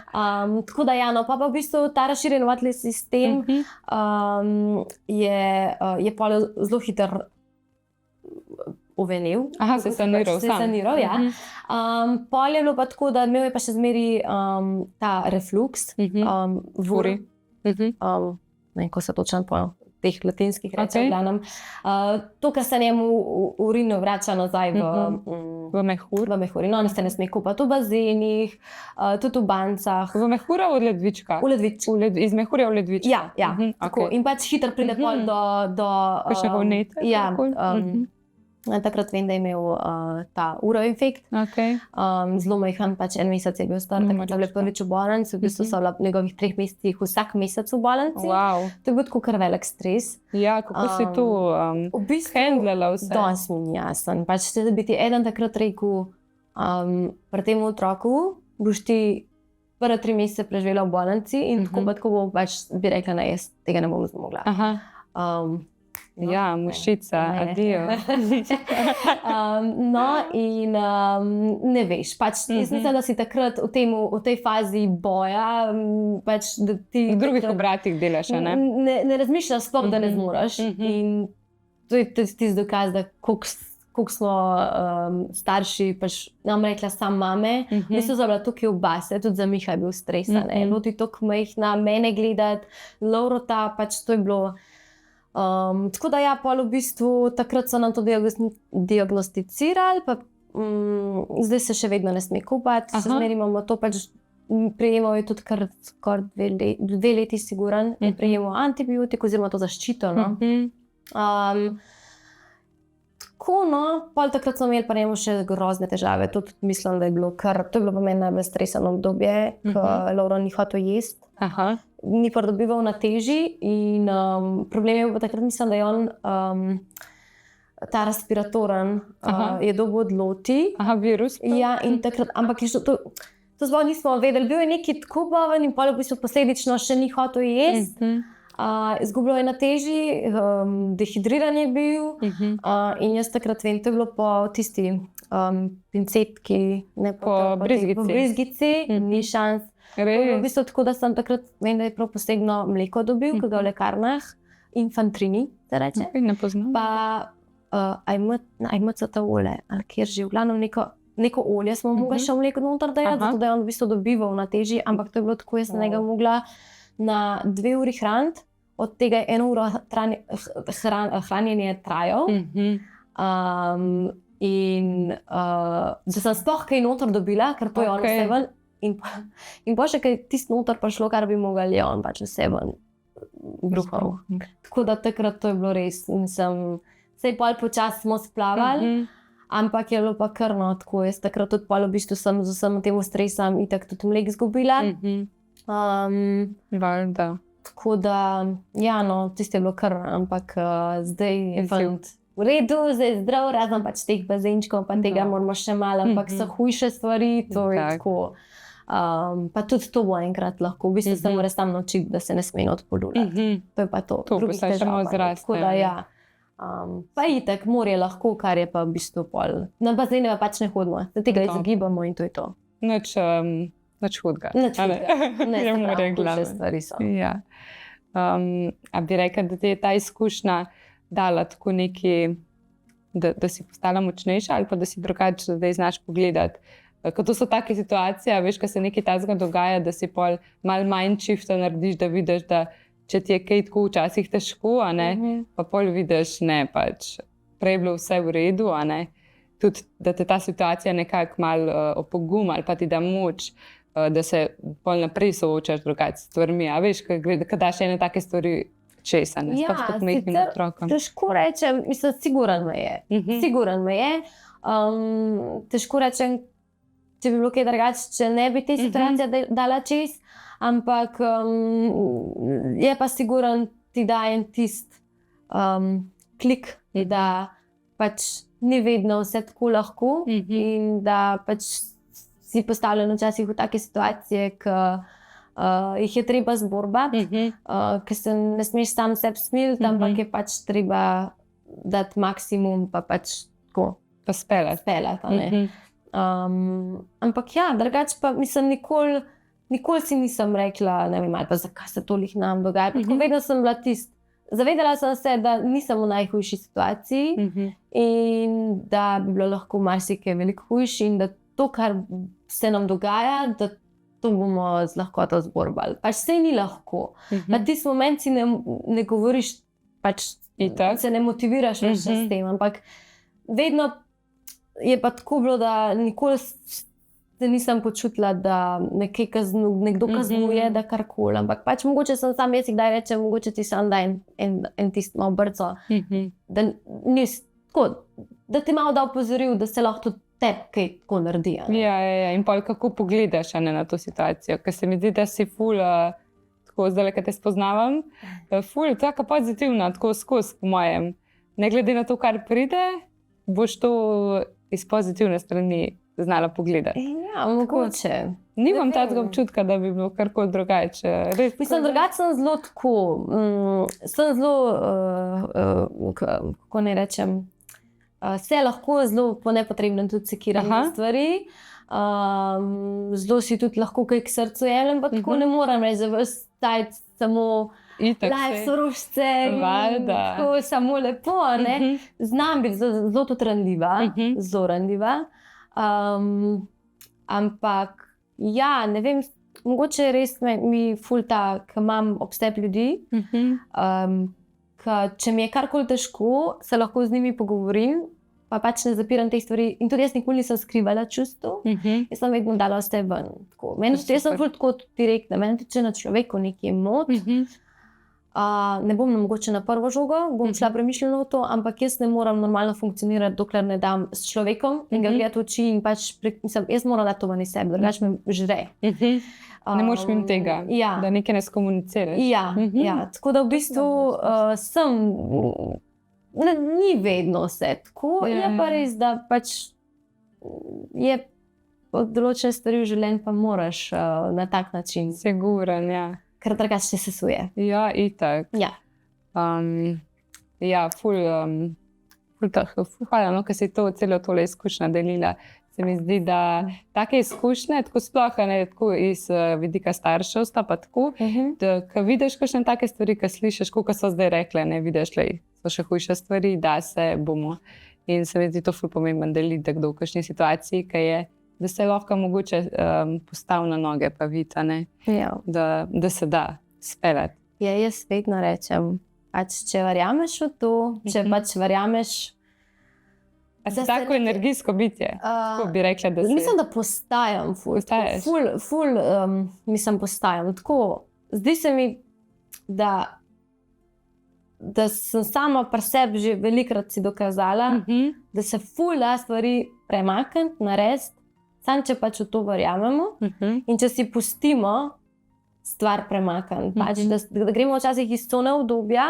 Speaker 2: Tako da, ja, no, pa v bistvu ta razširjen vatlji sistem je pol zelo hiter uvenil.
Speaker 1: Se saniral,
Speaker 2: ja. Pol je bilo pa tako, da imel je pa še zmeri ta refluks, vuri. Ne, ko se točno po teh latinskih reče, to, kar se njemu urino vrača nazaj
Speaker 1: v mehur.
Speaker 2: V mehur. No, se ne sme kupati v bazenih, tudi v bancah.
Speaker 1: V mehura od ledvička?
Speaker 2: V ledvičku.
Speaker 1: Iz mehurja v ledvička?
Speaker 2: Ja. Tako. In pač hitro pride pol do
Speaker 1: kakšnega vnetja?
Speaker 2: Ja. Takrat vem, da je imel ta uroinfekt. Zelo majhen, pač en mesec je bil star, takrat je bil prvič v bolnici, v bistvu so v njegovih 3 mesecih vsak mesec v bolnici. To je bil tako kar velik stres.
Speaker 1: Ja, kako si tu handlala vse?
Speaker 2: Danes mi ni jasen. Pač da bi ti eden takrat rekel, pri tem otroku boš ti prve 3 mesece preživela v bolnici in tako bo pač bi rekla, da jaz tega ne bom zmogla. No,
Speaker 1: Ja, mušica, adijo.
Speaker 2: No, in ne veš, pač jaz mislim, da si takrat v tej fazi boja, pač da ti...
Speaker 1: V drugih obratih delaš, a ne?
Speaker 2: Ne razmišljaš sploh, da ne zmoraš. In to je tisti dokaz, da koliko smo starši, pač nam rekla sam mame, niso bila tukaj v base, tudi za Miha je bil stresan. Loti toliko majhna, mene gledati, Laurota, pač to je bilo... Tako da ja, pol v bistvu takrat so nam to diagnosticirali, pa zdaj se še vedno ne sme kupati, se zmeri imamo to pač, prejemal je tudi kar skoraj 2 leti siguran, je prejemal antibiotik oziroma to zaščito, no. Tako, no, pol takrat smo imeli pa njemu še grozne težave, tudi mislim, da je bilo kar, to je bilo pa meni najbolj stresano obdobje, ko Laura ni hotel jesti. Ni pa dobival na teži in problem je pa takrat, mislim, da je on ta respiratoren je dobil od Loti.
Speaker 1: Virus.
Speaker 2: Ja, in takrat, ampak je to sploh nismo vedeli, bil je neki tako boven in pol v bistvu posledično še ni hotel jesti. Izgubljal je na teži, dehidriran je bil in jaz takrat vem, to je bilo po tisti pincetki, ne po brizgici, ni šans. V bistvu tako, da sem takrat, vem, da je prav posebno mleko dobil, ki ga v lekarnah, infantrini, se reče.
Speaker 1: Ne poznam.
Speaker 2: Pa ajmcata olje, ali kjer že, v glavnem neko olje smo mogli še mleko noter dajati, zato da je on v bistvu dobival na teži, ampak to je bilo tako, jaz sem ga mogla na 2 uri hraniti, od tega je 1 uro hranjenje trajal. In da sem sploh kaj noter dobila, ker to je on vse ven. In pa še kaj tisto noter prišlo, kar bi mogli on pač vse ven bruhal. Tako da takrat to je bilo res. In sej pol počas smo splavali, ampak je bilo pa krno tako. Jaz takrat tudi pol v bistvu sem z vsem tem stresom itak tudi mlek izgubila.
Speaker 1: Valjda.
Speaker 2: Tako da, ja no, tisto je bilo kar, ampak zdaj je fant v redu, zdaj je zdrav, razen pač teh bazenčkov, pa tega moramo še malo, ampak so hujše stvari, to je tako. Pa tudi to bo enkrat lahko, v bistvu se moraš tam naučiti, da se ne sme odpolulati. To je pa to.
Speaker 1: To pa se samo zraste.
Speaker 2: Tako da ja. Pa itak morje lahko, kar je pa v bistvu pol. Na bazene pač ne hodimo, da tega izogibamo in to je to.
Speaker 1: Nič hudega.
Speaker 2: Nič hudega. Ne, se pravi, hujše stvari so.
Speaker 1: Ja. A bi rekla, da ti je ta izkušnja dala tako neki, da si postala močnejša ali pa da si drugače zdaj znaš pogledati. Ko to so take situacije, veš, ko se nekaj takega dogaja, da si pol malo manj shifta narediš, da vidiš, da če ti je kaj tako včasih težko, a ne, pa pol vidiš, ne, pač prej je bilo vse v redu, a ne, tudi, da te ta situacija nekako malo opoguma ali pa ti da moč, da se pol naprej soočaš drugače s stvarmi, a veš, ko daš ene take stvari česa, ne, sploh tako majhnim otrokom.
Speaker 2: Težko rečem, mislim, siguran me je, težko rečem, če bi bilo kaj drugače, če ne bi te situacije dala čez, ampak je pa siguran, ti dajem tist klik, da pač ni vedno vse tako lahko in da pač si postavljen včasih v take situacije, ki jih je treba zborbati, ker se ne smeš sam sebi smiliti, ampak je pač treba dati maksimum, pa pač tako speljati. Ampak ja, drugače pa mislim, nikoli si nisem rekla, ne vem, ali pa zakaj se toliko nam dogaja. Vedno sem bila zavedala sem se, da nisem v najhujši situaciji in da bi bilo lahko marsikaj veliko hujši in da to, kar se nam dogaja, da to bomo z lahkoto zborbali. Pač sej ni lahko. Pa tisti moment si ne govoriš, pač se ne motiviraš več s tem, ampak vedno je pa tako bilo, da nikoli se nisem počutila, da nekdo kaznuje, da karkoli. Ampak pač mogoče sem sam jezik, kdaj rečem, mogoče ti sam da en tist malo brco. Da ti malo da opozoril, da se lahko tudi tebi kaj tako naredi.
Speaker 1: Ja, in pa kako pogledaš na to situacijo, ker se mi zdi, da si ful, tako zdaj, ko te spoznavam, ful, taka pozitivna, tako skozi po mojem. Ne glede na to, kar pride, boš to iz pozitivne strani znala pogledati.
Speaker 2: Ja, mogoče.
Speaker 1: Nimam takega občutka, da bi bilo karkoli drugače.
Speaker 2: Mislim, drugače sem zelo tako, sem zelo, kako ne rečem, se lahko zelo po nepotrebnem tudi sekiram na stvari. Zelo si tudi lahko kaj k srcu jemljem, pa tako ne morem reči, da vas stajati samo live sorožce, tako samo lepo, ne. Znam biti zelo tudi ranljiva, zelo ranljiva. Ampak, ja, ne vem, mogoče res mi ful ta, ko imam obstep ljudi, če mi je karkoli težko, se lahko z njimi pogovorim, pa pač ne zapiram teh stvari. In tudi jaz nikoli nisem skrivala čustev, jaz sem vedno dala vse ven. Jaz sem ful tako direktna, meni če na človeku nekaj mot, ne bom mogoče na prvo žogo, bom šla premišljeno v to, ampak jaz ne moram normalno funkcionirati, dokler ne dam s človekom in ga gledati v oči in pač, jaz moram dati to ven iz sebe, drugače me žre.
Speaker 1: Ne moreš mimo tega, da nekaj ne skomuniciraš.
Speaker 2: Ja, tako da v bistvu sem, ni vedno vse tako, je pa res, da pač je določene stvari v življenju pa moraš na tak način.
Speaker 1: Siguren, ja.
Speaker 2: Ker drugače se sesuje.
Speaker 1: Ja, itak.
Speaker 2: Ja.
Speaker 1: Ja, ful hvala, ker si celo tole izkušnja delila. Se mi zdi, da take izkušnje, tako sploh, ne tako iz vidika starševstva, pa tako, da ko vidiš kakšne take stvari, ko slišiš, kot so zdaj rekle, ne vidiš, da so še hujše stvari, da se bomo. In se mi zdi to ful pomemben deliti, da kdo v kakšni situaciji, ki je, da se lahko mogoče postavi na noge, pa vidi, da se da speljati.
Speaker 2: Ja, jaz vedno rečem, pač, če verjameš v to, če pač verjameš.
Speaker 1: A si tako energijsko bitje? Tako bi rekla, da si?
Speaker 2: Mislim, da postajam ful. Mislim, postajam. Tako, zdi se mi, da sem sama pri sebi že velikrat si dokazala, da se ful da stvari premakniti, narediti, samo če pač v to verjamemo in če si pustimo stvar premakniti. Pač, da gremo včasih iz cone obdobja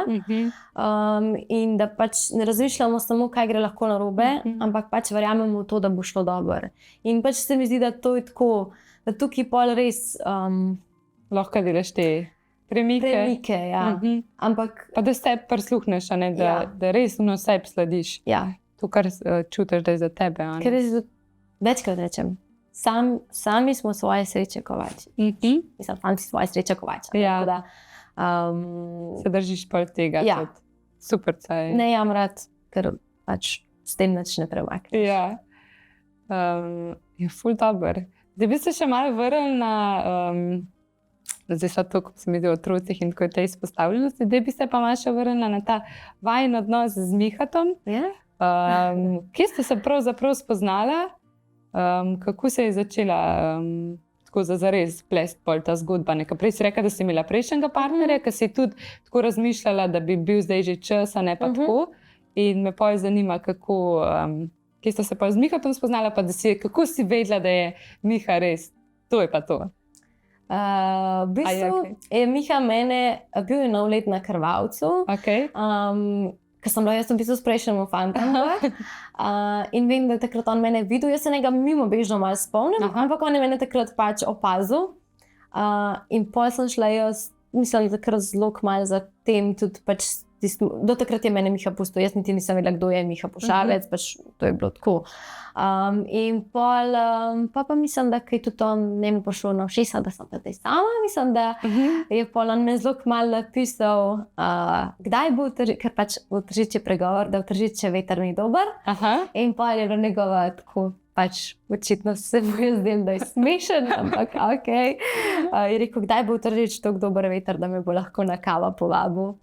Speaker 2: in da pač ne razmišljamo samo, kaj gre lahko narobe, ampak pač verjamemo v to, da bo šlo dobro. In pač se mi zdi, da to je tako, da tukaj pol res
Speaker 1: lahko delaš te premike,
Speaker 2: ja. Ampak
Speaker 1: pa da se prisluhneš, da res vse slediš.
Speaker 2: Ja.
Speaker 1: To, kar čutiš, da je za tebe.
Speaker 2: Ker res večkrat rečem, sami smo svoje sreče kovači. Mislim, sami si svoje sreče kovači.
Speaker 1: Ja. Se držiš pol tega.
Speaker 2: Ja.
Speaker 1: Super, caj.
Speaker 2: Ne jam rad, ker pač s tem nič ne premakneš.
Speaker 1: Ja. Je ful dober. Zdaj bi se še malo vrnil na zdaj so to, ko se mi zdi o otrocih in tako te izpostavljenosti, zdaj bi se pa malo še vrnila na ta vajin odnos z Mihatom. Kje ste se pravzaprav spoznala? Kako se je začela tako zares plesti pol ta zgodba? Prej si rekla, da si imela prejšnjega partnerja, ki si tudi tako razmišljala, da bi bil zdaj že čas, a ne pa tako. In me pa zanima, kako, kje ste se pa z Mihatom spoznala, pa da kako si vedela, da je Miha res, to je pa to.
Speaker 2: V bistvu je Miha mene, bil je nov let na Krvavcu. Ker sem bila, jaz sem v bistvu s prejšnjim fantom. In vem, da je takrat on mene videl, jaz se njega mimobežno malo spomnim, ampak on je mene takrat pač opazil. In pol sem šla jaz, mislim, takrat zelo kmalu za tem tudi pač, do takrat je mene Miha pustil, jaz niti nisem vedela, kdo je Miha Pošalec, pač to je bilo tako. In pol, pa mislim, da je tudi on njemu pošel na všesa, da sem tudi sama, mislim, da je pol on me zelo kmalu napisal, kdaj bo ker pač v Tržič je pregovor, da v Tržič je veter ni dober. In pol je bilo njegova tako, pač očitno se mu je zdel, da je smešen, ampak okej. Je rekel, kdaj bo v Tržič tako dober veter, da me bo lahko na kavo povabil.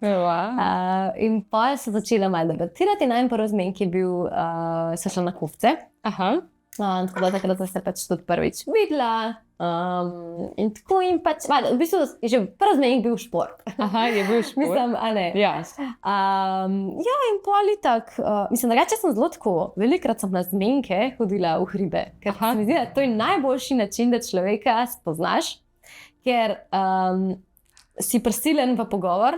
Speaker 2: In pol so začela malo debatirati, in prvi zmenk je bil, so šla na Kofce. Tako da takrat sem se pač tudi prvič videla. In tako in pač, v bistvu je že prvi zmenk bil šport.
Speaker 1: Je bil šport.
Speaker 2: Mislim, a ne.
Speaker 1: Ja.
Speaker 2: Ja, in pol itak, mislim, drugače sem zelo tako, velikrat sem na zmenke hodila v hribe, ker se mi zdi, da to je najboljši način, da človeka spoznaš, ker si prisilen v pogovor,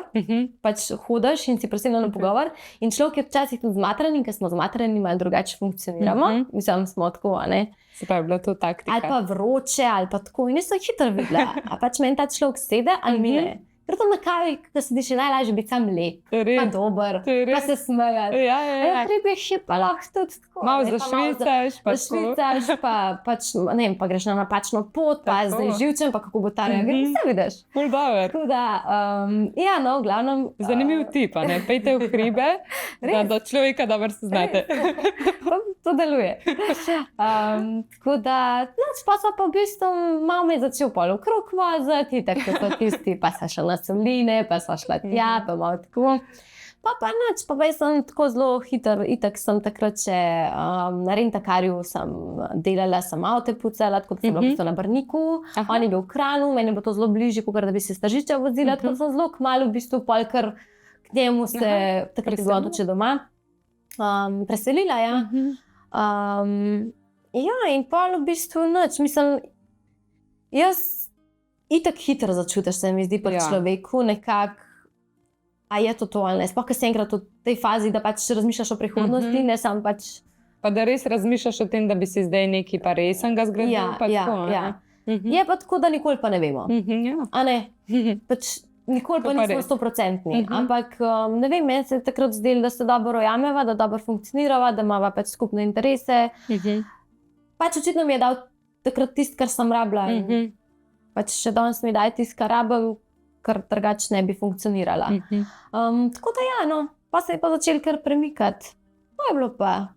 Speaker 2: pač hodiš in si prisilen v pogovor. In človek je včasih tudi zmatran, in ker smo zmatrani, malo drugače funkcioniramo. Mislim, smo tako, ne.
Speaker 1: Se pravi, bila to taktika.
Speaker 2: Ali pa vroče, ali pa tako. In jaz sem hitro videla, a pač meni ta človek sede ali mi ne. Ker to na kavi, ko sediš, je najlažje biti sam lep, pa dober, pa se smejati.
Speaker 1: Ja.
Speaker 2: Treba je pa lahko tudi tako.
Speaker 1: Malo zašvicaš,
Speaker 2: pa pač, ne vem, pa greš na napačno pot, pa zdaj živčen, pa kako bo ta reagiral. Se vidiš.
Speaker 1: Ful dober.
Speaker 2: Tako da, ja, no, v glavnem.
Speaker 1: Zanimiv tip, ne? Pejte v hribe, da do človeka dobro se znate.
Speaker 2: To deluje. Tako da, pa so pa v bistvu malo me začel pol okrog voziti, tako so tisti, pa so šla na Soline, pa so šla tja, pa malo tako. Pa nič, pa sem tako zelo hiter, itak sem takrat še na Rentakarju sem delala, sem avte pucala, tako da sem bila v bistvu na Brniku, on je bil v Kranu, meni je bilo to zelo bližje, kot da bi se Stražiča vozila, tako da sem zelo kmalu v bistvu pol, ker k njemu se takrat je bilo odločiti doma. Preselila, ja. Ja, in pol v bistvu nič, mislim, jaz itak hitro začutiš, se mi zdi pri človeku, nekako, a je to ali ne. Sploh, ker si enkrat v tej fazi, da pač razmišljaš o prihodnosti, ne sam pač.
Speaker 1: Pa da res razmišljaš o tem, da bi si zdaj nekaj pa resnega zgradil.
Speaker 2: Ja. Je pa tako, da nikoli pa ne vemo. A ne? Pač nikoli pa nismo 100%. Ampak, ne vem, meni se je takrat zdelo, da se dobro ujameva, da dobro funkcionirava, da imava pač skupne interese. Pač očitno mi je dal takrat tisto, kar sem rabila. Pač še danes mi daje tisto, kar rabim, kar drugače ne bi funkcionirala. Tako da ja, no, pa se je pa začel kar premikati. To je bilo pa.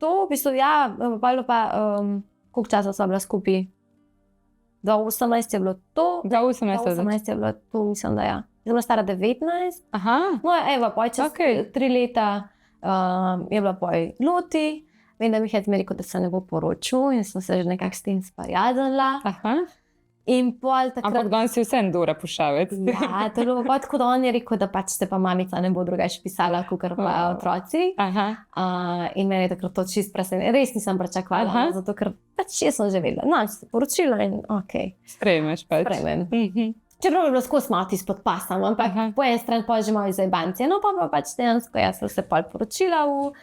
Speaker 2: To, v bistvu, ja, pa je bilo pa, koliko časa sva bila skupaj? 2018 je bilo to. 2018 je bilo to, mislim, da ja. Jaz sem bila stara 19. No, evo, poj čez 3 leta je bila poj Loti. Vem, da mi je rekel, da se ne bo poročil in sem se že nekako s tem sparjadala. In pol takrat...
Speaker 1: Ampak danes si vse endura pušavec.
Speaker 2: Ja, to je bilo pa tako, da on je rekel, da pač se pa mamica ne bo drugače pisala, kakor pa otroci. In meni je takrat to čist presenetilo. Res nisem pričakovala, zato ker pač jaz sem že vedela. No, se poročila in okej.
Speaker 1: Sprejmeš pač.
Speaker 2: Sprejmem. Čeprav je bilo skozi smati izpod pasa, ampak po eni strani pa že malo izajbanci. No, pa pač dejansko jaz sem se pol poročila v...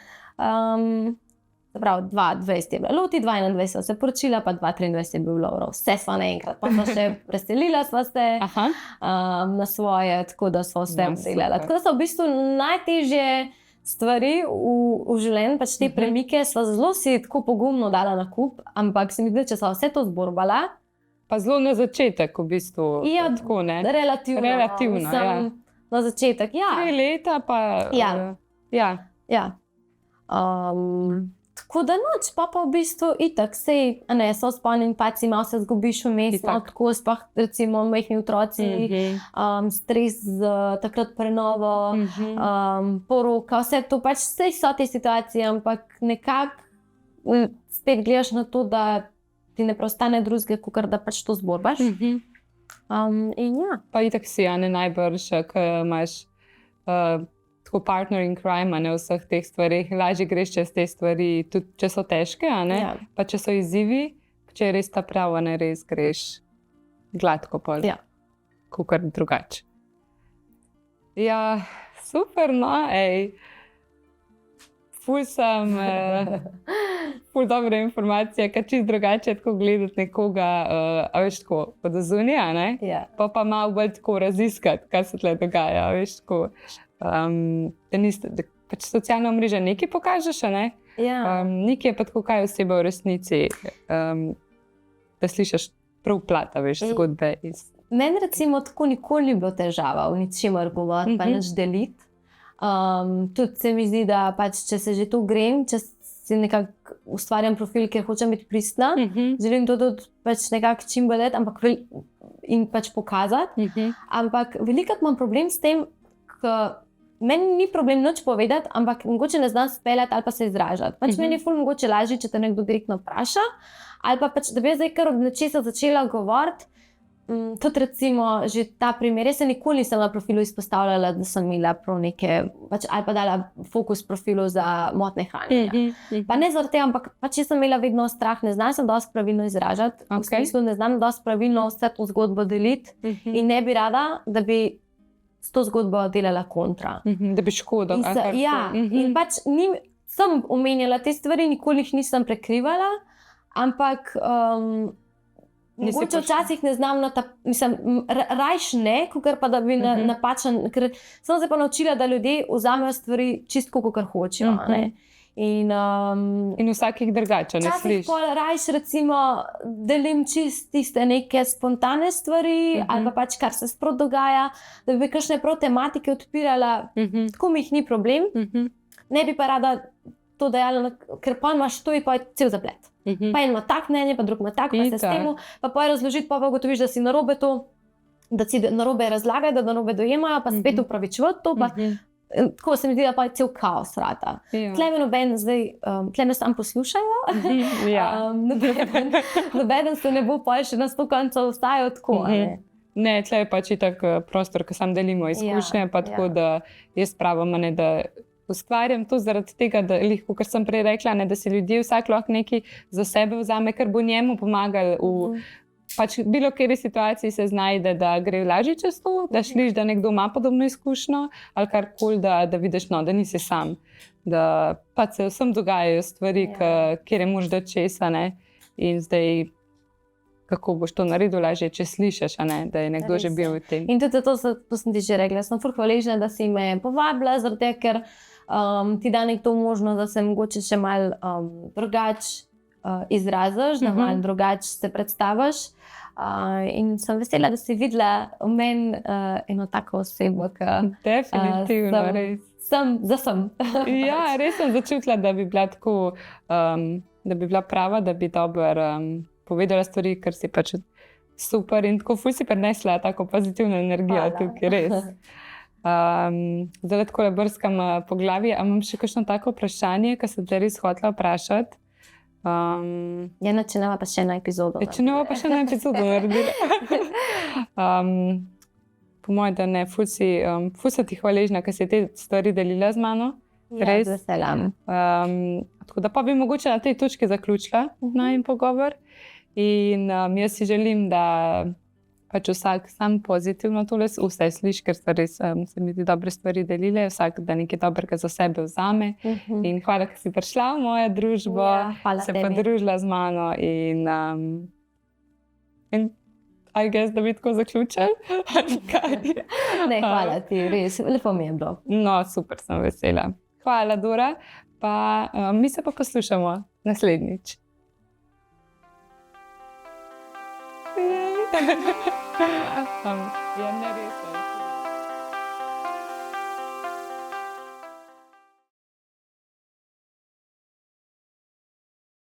Speaker 2: Prav, 2020 je bila Loti, 2021 sem se poročila, pa 2023 je bil Lovro. Vse sva naenkrat. Pa smo še preselila sva se na svoje, tako da sva vse delala. Tako da so v bistvu najtežje stvari v življenju, pač te premike, sva zelo si tako pogumno dala na kup, ampak se mi zdi, če sva vse to zborbala.
Speaker 1: Pa zelo na začetek v bistvu.
Speaker 2: Ja,
Speaker 1: tako, ne?
Speaker 2: Relativno, ja. Na začetek, ja.
Speaker 1: 3 leta pa...
Speaker 2: Ja. Tako da noč, pa v bistvu itak, sej, ne, so spomnim, pač si malo se zgubiš v mestu, tako sploh recimo majhni otroci, stres takrat prenovo, poroka, vse to, pač sej so te situacije, ampak nekako spet gledaš na to, da ti ne preostane drugega, kakor da pač to zborbaš. In ja.
Speaker 1: Pa itak si, a ne najbrž, ko imaš tako partner in crime, a ne vseh teh stvarih, lažje greš čez te stvari, tudi če so težke, a ne, pa če so izzivi, če je res ta prava, ne res greš gladko pol, kakor drugače. Ja, super, no, ful sem, ful dobre informacije, kar čist drugače tako gledati nekoga, a veš tako, od zunija, ne, pa malo bolj tako raziskati, kaj se tle dogaja, a veš tako. Da pač socialna omrežja nekaj pokažeš, ne? Nekaj je pa tako, kaj oseba v resnici, da slišiš prav plata, veš, zgodbe iz...
Speaker 2: Meni recimo tako nikoli ni bilo težava v ničemer govoriti, pa nič deliti. Tudi se mi zdi, da pač, če se že tu grem, če si nekako ustvarjam profil, ker hočem biti pristna, želim to tudi pač nekako čim bolj ampak in pač pokazati. Ampak velikokrat imam problem s tem, meni ni problem nič povedati, ampak mogoče ne znam speljati ali pa se izražati. Pač meni je ful mogoče lažje, če te nekdo direktno vpraša, ali pa pač, da bi zdaj kar od nečesa začela govoriti, tudi recimo že ta primer, jaz se nikoli nisem na profilu izpostavljala, da sem imela prav neke, ali pa dala fokus profilu za motnje hranjenja. Pa ne zaradi tega, ampak jaz sem imela vedno strah, ne znam se dosti pravilno izražati, v smislu ne znam dosti pravilno vse to zgodbo deliti in ne bi rada, da bi s to zgodbo delala kontra.
Speaker 1: Da bi škodila.
Speaker 2: Ja, in sem omenjala te stvari, nikoli jih nisem prekrivala, ampak mogoče včasih ne znam, rajš ne, kot pa da bi napačen, ker sem se pa naučila, da ljudje vzamejo stvari čisto, kot hočejo. In
Speaker 1: vsakih drugače, ne slišiš.
Speaker 2: Včasih rajš recimo delim čist tiste neke spontane stvari, ali pa kar se sprot dogaja, da bi kakšne prav tematike odpirala, tako mi jih ni problem. Ne bi pa rada to dejala, ker pa imaš to in pa je cel zaplet. Pa en ima tak mnenje, pa drug ima tak, pa se s tem, pa razložiti, pa ugotoviš, da si narobe to, da si narobe razlagajo, da narobe dojemajo, pa spet upravičujejo to, pa tako se mi zdi, da pa je cel kaos rata. Tle me noben zdaj, tle me sam poslušajo, nobeden se ne bo pa še na 100 koncev vstajal tako,
Speaker 1: Ne, tle je pač itak prostor, ko sam delimo izkušnje, pa tako, da jaz pravim, da ustvarjam to zaradi tega, da, kot sem prej rekla, da si ljudje vsak lahko nekaj za sebe vzame, ker bo njemu pomagal v bilo kateri situaciji se znajde, da gre lažje čez to, da šliš, da nekdo ima podobno izkušnjo ali karkoli, da vidiš, da nisi sam. Da pač se vsem dogajajo stvari, kjer je možda česa, in zdaj kako boš to naredil lažje, če slišiš, da je nekdo že bil v tem.
Speaker 2: In tudi to sem ti že rekla, sem ful hvaležna, da si me povabila, zaradi tega, ker ti da nekdo možnost, da se mogoče še malo drugače izraziš, da malo drugače se predstaviš. In sem vesela, da si videla v meni eno tako osebo, ki
Speaker 1: definitivno, res.
Speaker 2: Sem.
Speaker 1: Ja, res sem začutila, da bi bila tako, da bi bila prava, da bi dobro povedala stvari, ker si pač super in tako ful si prinesla tako pozitivno energijo tukaj, res. Zdaj tako le brskam po glavi, a imam še kakšno tako vprašanje, ki sem te res hotela vprašati?
Speaker 2: Če nema pa še eno epizodo.
Speaker 1: Če nema pa še eno epizodo naredila. Po mojem, da ne, ful si ti hvaležna, ker si te stvari delila z mano.
Speaker 2: Res veselam.
Speaker 1: Tako da pa bi mogoče na tej točki zaključila najin pogovor. In jaz si želim, da pač vsak sam pozitivno tole vse sliši, ker so res se mi zdi dobre stvari delile, vsak da nekaj dobrega za sebe vzame. In hvala, ker si prišla v mojo družbo, se podružila z mano in I guess, da bi tako zaključili.
Speaker 2: Ne, hvala ti, res, lepo mi je bilo.
Speaker 1: No, super, sem vesela. Hvala, Dora, pa mi se pa poslušamo naslednjič. Ja, ne